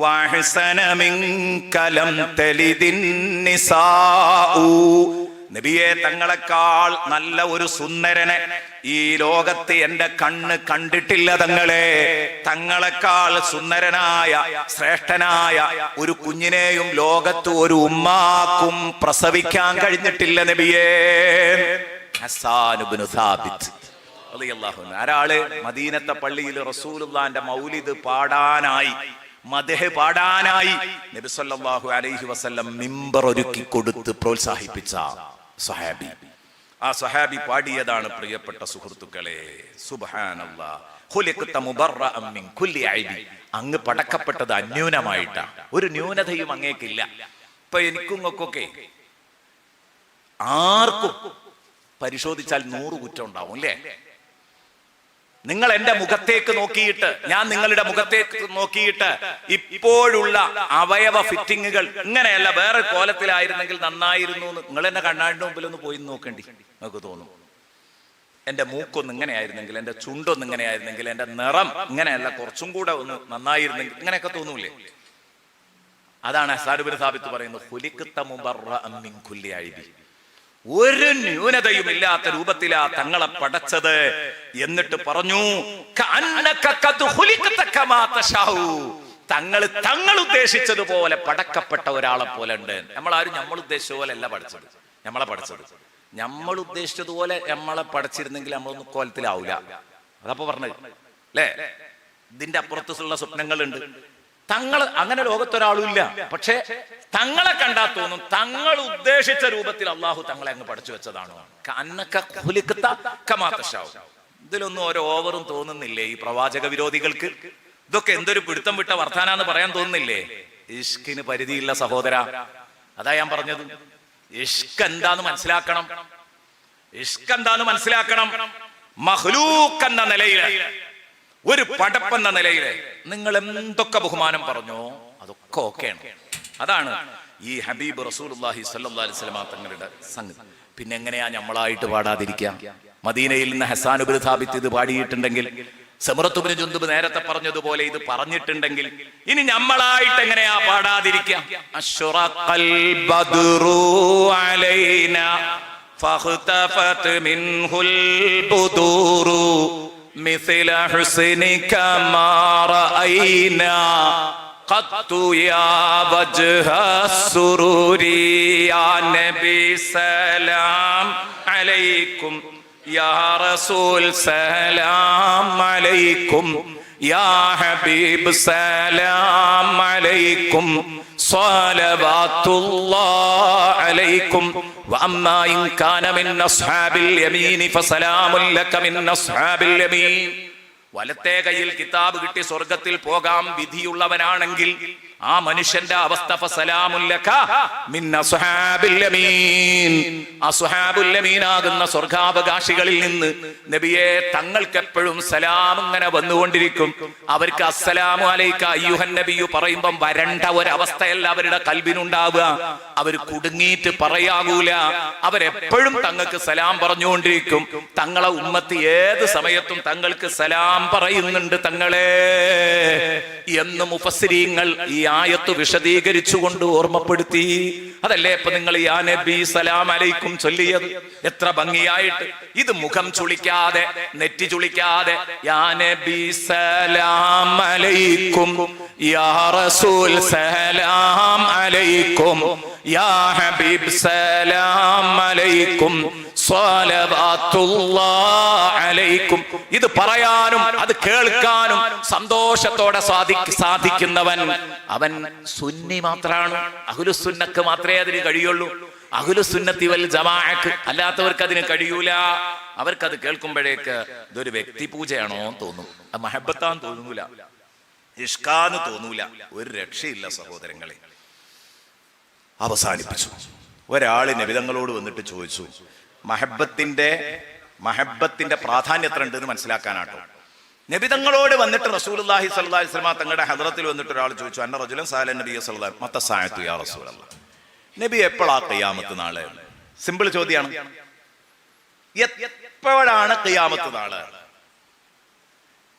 വഅഹ്സന മിൻക ലം തലിദിൻ നിസാഉ. നബിയെ, തങ്ങളെക്കാൾ നല്ല ഒരു സുന്ദരനെ ഈ ലോകത്ത് എന്റെ കണ്ണ് കണ്ടിട്ടില്ല തങ്ങളെ. തങ്ങളെക്കാൾ സുന്ദരനായ ശ്രേഷ്ഠനായ ഒരു കുഞ്ഞിനെയും ലോകത്ത് ഒരു ഉമ്മാക്കും പ്രസവിക്കാൻ കഴിഞ്ഞിട്ടില്ല നബിയേ. ഹസ്സാൻ ഇബ്നു സാബിത്ത് റളിയല്ലാഹു അൻഹു. ഒരാള് മദീനത്തെ പള്ളിയിൽ റസൂലുള്ളാഹിന്റെ മൗലിദ് പാടാനായി, മദ്ഹ് പാടാനായി നബി സല്ലല്ലാഹു അലൈഹി വസല്ലം മിമ്പർ ഒരുക്കി കൊടുത്ത് പ്രോത്സാഹിപ്പിച്ച സഹാബി. ആ സഹാബി പാടിയതാണ് പ്രിയപ്പെട്ട സുഹൃത്തുക്കളെ, സുബ്ഹാനല്ലാഹ്, ഖുലിഖത മുബറഅൻ മിൻ കുല്ലി ഐബി. അങ്ങ് പടക്കപ്പെട്ടത് അന്യൂനമായിട്ടാ, ഒരു ന്യൂനതയും അങ്ങേക്കില്ല. ഇപ്പൊ എനിക്കും ഒക്കെ ആർക്കും പരിശോധിച്ചാൽ 100 കുറ്റം ഉണ്ടാവും അല്ലേ? നിങ്ങൾ എന്റെ മുഖത്തേക്ക് നോക്കിയിട്ട്, ഞാൻ നിങ്ങളുടെ മുഖത്തേക്ക് നോക്കിയിട്ട് ഇപ്പോഴുള്ള അവയവ ഫിറ്റിങ്ങുകൾ ഇങ്ങനെയല്ല, വേറെ കോലത്തിലായിരുന്നെങ്കിൽ നന്നായിരുന്നു എന്ന് നിങ്ങൾ എന്നെ കണ്ണാടിന്റെ മുമ്പിൽ ഒന്ന് പോയി നോക്കേണ്ടി നമുക്ക് തോന്നും. എന്റെ മൂക്കൊന്നും ഇങ്ങനെയായിരുന്നെങ്കിൽ, എന്റെ ചുണ്ടൊന്നും ഇങ്ങനെയായിരുന്നെങ്കിൽ, എന്റെ നിറം ഇങ്ങനെയല്ല കുറച്ചും കൂടെ ഒന്ന് നന്നായിരുന്നെങ്കിൽ, ഇങ്ങനെയൊക്കെ തോന്നൂലേ? അതാണ് ഹസ്സാൻ ഇബ്നു സാബിത്ത് പറയുന്നത്, ഖുലിഖത മുബറഅൻ മിൻ കുല്ലി ഐബി. ഒരു ന്യൂനതയും ഇല്ലാത്ത രൂപത്തിലാ തങ്ങളെ പടച്ചത്. എന്നിട്ട് പറഞ്ഞു, തങ്ങൾ ഉദ്ദേശിച്ചതുപോലെ പടക്കപ്പെട്ട ഒരാളെ പോലെ ഉണ്ട്. നമ്മളാരും നമ്മൾ ഉദ്ദേശിച്ച പോലെ അല്ല പഠിച്ചത്, നമ്മളെ പഠിച്ചത്. നമ്മൾ ഉദ്ദേശിച്ചതുപോലെ നമ്മളെ പഠിച്ചിരുന്നെങ്കിൽ നമ്മളൊന്നും കോലത്തിലാവൂല. അതപ്പോ പറഞ്ഞത് അല്ലേ? ഇതിന്റെ അപ്പുറത്തുള്ള സ്വപ്നങ്ങളുണ്ട്. തങ്ങൾ അങ്ങനെ ലോകത്തൊരാളും ഇല്ല. പക്ഷെ തങ്ങളെ കണ്ടാ തോന്നും തങ്ങൾ ഉദ്ദേശിച്ച രൂപത്തിൽ അള്ളാഹു തങ്ങളെ അങ്ങ് പഠിച്ചു വെച്ചതാണോ. ഇതിലൊന്നും ഓരോ ഓവറും തോന്നുന്നില്ലേ ഈ പ്രവാചക വിരോധികൾക്ക്? ഇതൊക്കെ എന്തൊരു പിടുത്തം വിട്ട വർത്താനാന്ന് പറയാൻ തോന്നുന്നില്ലേ? ഇഷ്കിന് പരിധിയില്ല സഹോദര. അതാ ഞാൻ പറഞ്ഞത്, ഇഷ്ക് എന്താന്ന് മനസ്സിലാക്കണം. ഇഷ്ക് എന്താന്ന് മനസ്സിലാക്കണം. മഖ്ലൂഖ് എന്ന നിലയില്, ഒരു പടപ്പെന്ന നിലയില് നിങ്ങൾ എന്തൊക്കെ ബഹുമാനം പറഞ്ഞോ അതൊക്കെ ഓക്കെയാണ്. അതാണ് ഈ ഹബീബ് റസൂലുള്ളാഹി സ്വല്ലല്ലാഹി അലൈഹി വസല്ലം തങ്ങളുടെ സംഗതി. പിന്നെ എങ്ങനെയാ നമ്മളായിട്ട് പാടാതിരിക്കാം? മദീനയിൽ നിന്ന് ഹസ്സാൻ ഇബ്നു സാബിത്ത് ഇത് പാടിയിട്ടുണ്ടെങ്കിൽ, സമുറത്ത് ഇബ്നു ജുന്ദുബ് നേരത്തെ പറഞ്ഞതുപോലെ ഇത് പറഞ്ഞിട്ടുണ്ടെങ്കിൽ, ഇനി നമ്മളായിട്ട് എങ്ങനെയാ പാടാതിരിക്കാം? അശ്റഖൽ ബദ്റു അലൈനാ ഫഖ്തഫത് മിൻഹുൽ ബുദൂറു മിസ്ല ഹുസ്നിക മാ റഅയ്നാ ഖത്തു യാ വജ്ഹ സുറൂരി യാ നബി സലാം അലൈക്കും യാ റസൂൽ സലാം അലൈക്കും യാ ഹബീബ് സലാം അലൈക്കും സ്വലവാത്തുല്ലാഹി അലൈക്കും വഅമ്മാ ഇൻ കാന മിൻ അസ്ഹാബിൽ യമീൻ ഫസലാമുൻ ലക മിൻ അസ്ഹാബിൽ യമീൻ. വലത്തെ കയ്യിൽ കിതാബ് കിട്ടി സ്വർഗത്തിൽ പോകാം വിധിയുള്ളവനാണെങ്കിൽ ആ മനുഷ്യന്റെ അവസ്ഥ ഫസലാമുൻ ലക മിൻ അസ്ഹാബിൽ യമീൻ. അസ്ഹാബുൽ യമീൻ ആകുന്ന സ്വർഗാവകാശികളിൽ നിന്ന് നബിയെ തങ്ങൾക്ക് എപ്പോഴും സലാം ഇങ്ങനെ വന്നുകൊണ്ടിരിക്കും. അവർക്ക് അസ്സലാമു അലൈക അയ്യുഹൻ നബിയു പറയുമ്പം വരണ്ട ഒരവസ്ഥയല്ല അവരുടെ കൽബിനുണ്ടാവുക. അവർ കുടുങ്ങിയിട്ട് പറയാകൂല. അവരെപ്പോഴും തങ്ങൾക്ക് സലാം പറഞ്ഞുകൊണ്ടിരിക്കും. തങ്ങളെ ഉമ്മത്ത് ഏത് സമയത്തും തങ്ങൾക്ക് സലാം പറയുന്നുണ്ട് തങ്ങളെ എന്ന് മുഫസ്സിരീങ്ങൾ ഈ ആയത്ത് വിശദീകരിച്ചുകൊണ്ട് ഓർമ്മപ്പെടുത്തി. അതല്ലേ ഇപ്പൊ നിങ്ങൾ യാ നബി സലാം അലൈക്കും ചൊല്ലിയത്? എത്ര ഭംഗിയായിട്ട്! ഇത് മുഖം ചുളിക്കാതെ, നെറ്റി ചുളിക്കാതെ, യാ നബി സലാം അലൈക്കും യാ റസൂൽ സലാം അലൈക്കും യാ ഹബീബ് സലാം അലൈക്കും സ്വലവാത്തുല്ലാഹി അലൈക്കും. ഇത് പറയാനും അത് കേൾക്കാനും സന്തോഷത്തോടെ സാധിക്കുന്നവൻ അവൻ സുന്നി മാത്രമാണ്. അഹ്ലുസുന്നക്ക് മാത്രമേ അതിന് കഴിയുള്ളൂ. അഹ്ലുസുന്നത്തി വൽ ജമാഅക്ക് അല്ലാത്തവർക്ക് അതിന് കഴിയൂല. അവർക്കത് കേൾക്കുമ്പോഴേക്ക് ഇതൊരു വ്യക്തി പൂജയാണോ തോന്നും, മഹബത്താന്ന് തോന്നൂല, ഇഷ്കാന്ന് തോന്നൂല. ഒരു രക്ഷയില്ല സഹോദരങ്ങളെ. അവസാനിപ്പിച്ചു. ഒരാള് നബിതങ്ങളോട് വന്നിട്ട് ചോദിച്ചു, മഹബത്തിന്റെ പ്രാധാന്യം എത്ര ഉണ്ടെന്ന് മനസ്സിലാക്കാനാട്ടോ. നബിതങ്ങളോട് വന്നിട്ട് റസൂലുള്ളാഹി സ്വല്ലല്ലാഹി അലൈഹി വസല്ലം തങ്ങളുടെ ഹദ്റത്തിൽ വന്നിട്ട് ഒരാൾ ചോദിച്ചു, അന്ന റജുലൻ സഅല നബിയ സ്വല്ലല്ലാഹു അലൈഹി വസല്ലം മത്ത സഅതു യാ റസൂലല്ലാഹ്. നബി എപ്പോഴാ ഖിയാമത്ത് നാള്? സിമ്പിൾ ചോദ്യമാണ്. എപ്പോഴാണ് ഖിയാമത്ത് നാള്?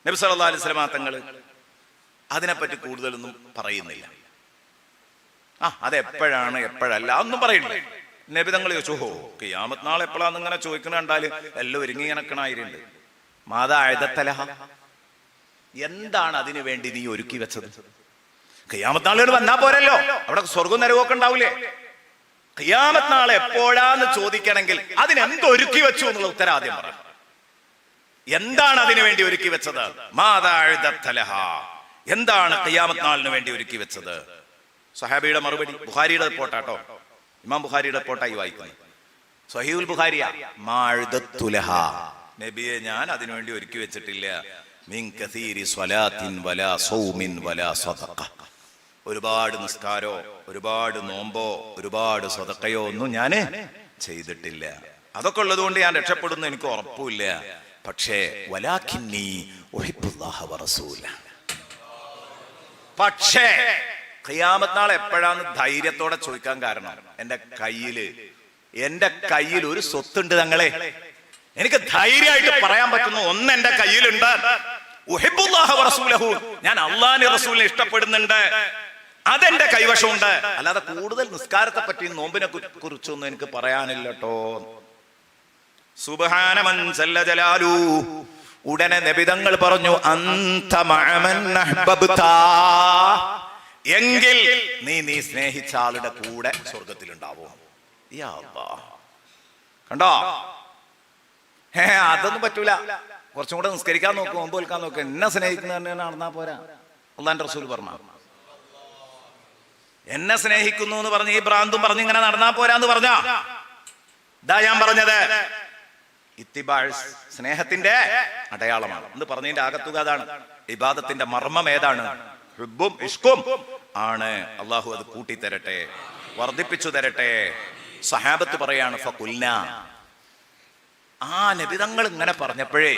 നബി സ്വല്ലല്ലാഹി അലൈഹി വസല്ലം തങ്ങൾ അതിനെപ്പറ്റി കൂടുതലൊന്നും പറയുന്നില്ല. അതെപ്പോഴാണ് എപ്പോഴല്ല ഒന്നും പറയുന്നില്ല. നബി തങ്ങൾ ചോദിച്ചു, ഹോ ഖിയാമത്ത് നാൾ എപ്പോഴാന്ന് ഇങ്ങനെ ചോദിക്കണ കണ്ടാല് എല്ലാം ഒരുങ്ങി കണക്കണായിട്ടുണ്ട്. മാതാ അഴുതത്തലഹ, എന്താണ് അതിനു വേണ്ടി നീ ഒരുക്കി വെച്ചത്? ഖിയാമത്ത് നാളുകൾ വന്നാ പോരല്ലോ, അവിടെ സ്വർഗം നരകമൊക്കെ ഉണ്ടാവൂലേ? ഖിയാമത്ത് നാൾ എപ്പോഴാന്ന് ചോദിക്കണമെങ്കിൽ അതിനെന്തൊരുക്കി വെച്ചു എന്നുള്ള ഉത്തരം ആദ്യം പറ. എന്താണ് അതിനു വേണ്ടി ഒരുക്കി വെച്ചത്? മാതാ അഴുതത്തലഹ, എന്താണ് ഖിയാമത്ത് നാളിന് വേണ്ടി ഒരുക്കി വെച്ചത്? സഹാബിയുടെ മറുപടി ബുഖാരിയുടെ റിപ്പോർട്ടാട്ടോ, ഇമാം ബുഖാരിയുടെ റിപ്പോർട്ടായി വായിക്കുന്നത്. സ്വഹീഹുൽ ബുഖാരിയാ. മാഅദത്തുലഹ, നബിയെ ഞാൻ അതിനുവേണ്ടി ഒരുക്കി വെച്ചിട്ടില്ല. മിൻ കസീരി സ്വലാത്തിൻ വലാ സൗമിൻ വലാ സദഖ, ഒരുപാട് നിസ്കാരോ ഒരുപാട് നോമ്പോ ഒരുപാട് സദഖയോ ഒന്നും ഞാൻ ചെയ്തിട്ടില്ല. അതൊക്കെ ഉള്ളതുകൊണ്ട് ഞാൻ രക്ഷപ്പെടുന്നു എനിക്ക് ഉറപ്പില്ല. പക്ഷേ വലാകിന്നി ഉഹിബ്ബുല്ലാഹ വറസൂല, പക്ഷേ ഖിയാമത്ത് നാൾ എപ്പോഴാന്ന് ധൈര്യത്തോടെ ചോദിക്കാൻ കാരണം എന്റെ കയ്യിൽ ഒരു സ്വത്തുണ്ട് തങ്ങളെ. എനിക്ക് ധൈര്യമായിട്ട് പറയാൻ പറ്റുന്നു, ഒന്ന് എന്റെ കയ്യിലുണ്ട്, ഉഹിബ്ബുല്ലാഹ വറസൂലഹു, ഞാൻ അള്ളാഹുവിനെ റസൂലിനെ ഇഷ്ടപ്പെടുന്നുണ്ട്, അതെന്റെ കൈവശമുണ്ട്. അല്ലാതെ കൂടുതൽ നിസ്കാരത്തെ പറ്റിയും നോമ്പിനെ കുറിച്ചൊന്നും എനിക്ക് പറയാനില്ല കേട്ടോ. സുബ്ഹാന മൻ ജല്ല ജലാലു. ഉടനെ നബിതങ്ങൾ പറഞ്ഞു, അന്ത മഅമൻ അഹ്ബബ്ത, എങ്കിൽ നീ സ്നേഹിച്ച ആളുടെ കൂടെ സ്വർഗത്തിലുണ്ടാവും. യാ അല്ലാഹ്, കണ്ടോ? അതൊന്നും പറ്റൂല. കുറച്ചും കൂടെ നിസ്കരിക്കാൻ നോക്കും, മുമ്പ് വിൽക്കാൻ നോക്കും. എന്നെ സ്നേഹിക്കുന്ന നടന്നാ പോരാ. അള്ളാന്റെ റസൂൽ പറഞ്ഞു, എന്നെ സ്നേഹിക്കുന്നു എന്ന് പറഞ്ഞ് ഈ ഭ്രാന്തും പറഞ്ഞ് ഇങ്ങനെ നടന്നാ പോരാന്ന് പറഞ്ഞ ഇതാ ഞാൻ പറഞ്ഞത്. ഇത്തിബാഅ് സ്നേഹത്തിന്റെ അടയാളമാണ് എന്ന് പറഞ്ഞതിന്റെ ആകത്തുക അതാണ്. ഇബാദത്തിന്റെ മർമ്മം ഏതാണ്? ഹുബ്ബും ഇഷ്കും ആണ്. അള്ളാഹു അത് കൂട്ടിത്തരട്ടെ, വർദ്ധിപ്പിച്ചു തരട്ടെ. സഹാബത്ത് പറയാണ്, ഫഖുൽന, ആ നബിതങ്ങൾ ഇങ്ങനെ പറഞ്ഞപ്പോഴേ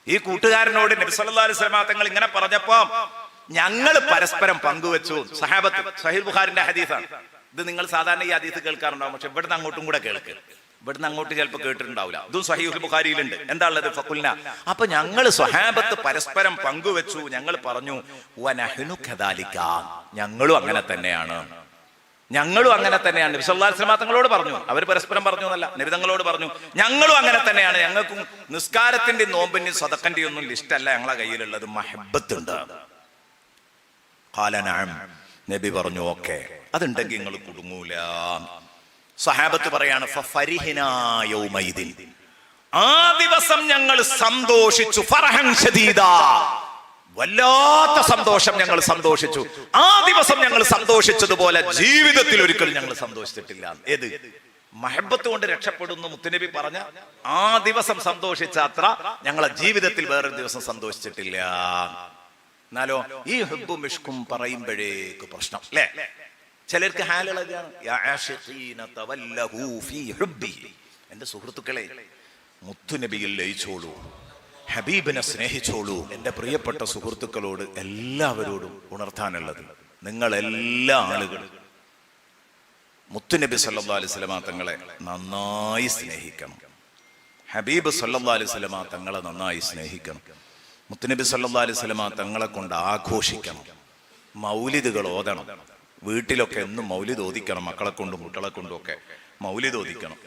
ഈ കൂട്ടുകാരനോട് നബി സല്ലല്ലാഹു അലൈഹി വസല്ലം തങ്ങൾ ഇങ്ങനെ പറഞ്ഞപ്പോ ഞങ്ങൾ പരസ്പരം പങ്കുവെച്ചു. സഹാബത്ത്, സഹീഹ് ബുഖാരിന്റെ ഹദീസാണ്. ഇത് നിങ്ങൾ സാധാരണ ഈ ഹദീസ് കേൾക്കാറുണ്ടാവും, പക്ഷെ ഇവിടുന്ന് അങ്ങോട്ടും കൂടെ കേൾക്ക്. ഇവിടുന്ന് അങ്ങോട്ട് ചിലപ്പോൾ കേട്ടിട്ടുണ്ടാവില്ല. ഇതും സ്വഹീഹുൽ ബുഖാരിയിലുണ്ട്. എന്താ ഉള്ളത്? ഫഖുൽന, അപ്പൊ ഞങ്ങൾ സ്വഹാബത്ത് പരസ്പരം പങ്കുവെച്ചു, ഞങ്ങൾ പറഞ്ഞു വനഹ്നു കദാലിക, ഞങ്ങളും അങ്ങനെ തന്നെയാണ്, ഞങ്ങളും അങ്ങനെ തന്നെയാണ്. നബി സല്ലല്ലാഹു അലൈഹി വസല്ലം തങ്ങളോട് പറഞ്ഞു, അവർ പരസ്പരം പറഞ്ഞു എന്നല്ല, നബി തങ്ങളോട് പറഞ്ഞു ഞങ്ങളും അങ്ങനെ തന്നെയാണ്, ഞങ്ങൾക്കും നിസ്കാരത്തിന്റെ നോമ്പിന്റെയും സദഖന്റെയും ഒന്നും ലിസ്റ്റല്ല ഞങ്ങളെ കയ്യിലുള്ളത്, മഹബ്ബത്തുണ്ട്. ഖാല നഅം, നബി പറഞ്ഞു ഓക്കെ, അതുണ്ടെങ്കിൽ നിങ്ങൾ കുടുങ്ങൂല. സഹാബത്ത് പറയാണ് ഫഫരിഹ്നാ യൗമൈദിൻ, ആ ദിവസം ഞങ്ങൾ സന്തോഷിച്ചു, ഫർഹൻ ശദീദാ, വല്ലാത്ത സന്തോഷം ഞങ്ങൾ സന്തോഷിച്ചു. ആ ദിവസം ഞങ്ങൾ സന്തോഷിച്ചതുപോലെ ജീവിതത്തിൽ ഒരിക്കലും ഞങ്ങൾ സന്തോഷിച്ചിട്ടില്ല. ഏത് മഹബത്ത് കൊണ്ട് രക്ഷപ്പെടുന്നു മുത്തുനബി പറഞ്ഞ ആ ദിവസം സന്തോഷിച്ച അത്ര ഞങ്ങളെ ജീവിതത്തിൽ വേറൊരു ദിവസം സന്തോഷിച്ചിട്ടില്ല. എന്നാലോ ഈ ഹുബ്ബും ഇഷ്കും പറയുമ്പോഴേക്ക് പ്രശ്നം അല്ലേ? ചിലർക്ക് ഹാലുകളാണ്. എന്റെ സുഹൃത്തുക്കളെ, മുത്തുനബിയിൽ ലയിച്ചോളൂ, ഹബീബിനെ സ്നേഹിച്ചോളൂ. എൻ്റെ പ്രിയപ്പെട്ട സുഹൃത്തുക്കളോട് എല്ലാവരോടും ഉണർത്താനുള്ളത്, നിങ്ങൾ എല്ലാ ആളുകളും മുത്തുനബി സല്ലല്ലാഹു അലൈഹി വസല്ലമ തങ്ങളെ നന്നായി സ്നേഹിക്കണം. ഹബീബ് സല്ലല്ലാഹു അലൈഹി വസല്ലമ തങ്ങളെ നന്നായി സ്നേഹിക്കണം. മുത്തുനബി സല്ലല്ലാഹു അലൈഹി വസല്ലമ തങ്ങളെ കൊണ്ട് ആഘോഷിക്കണം. മൗലിദുകൾ ഓതണം. വീട്ടിലൊക്കെ എന്നും മൗലിദ് ഓദിക്കണം. മക്കളെ കൊണ്ടും കുട്ടികളെ കൊണ്ടും ഒക്കെ മൗലിദ് ഓദിക്കണം.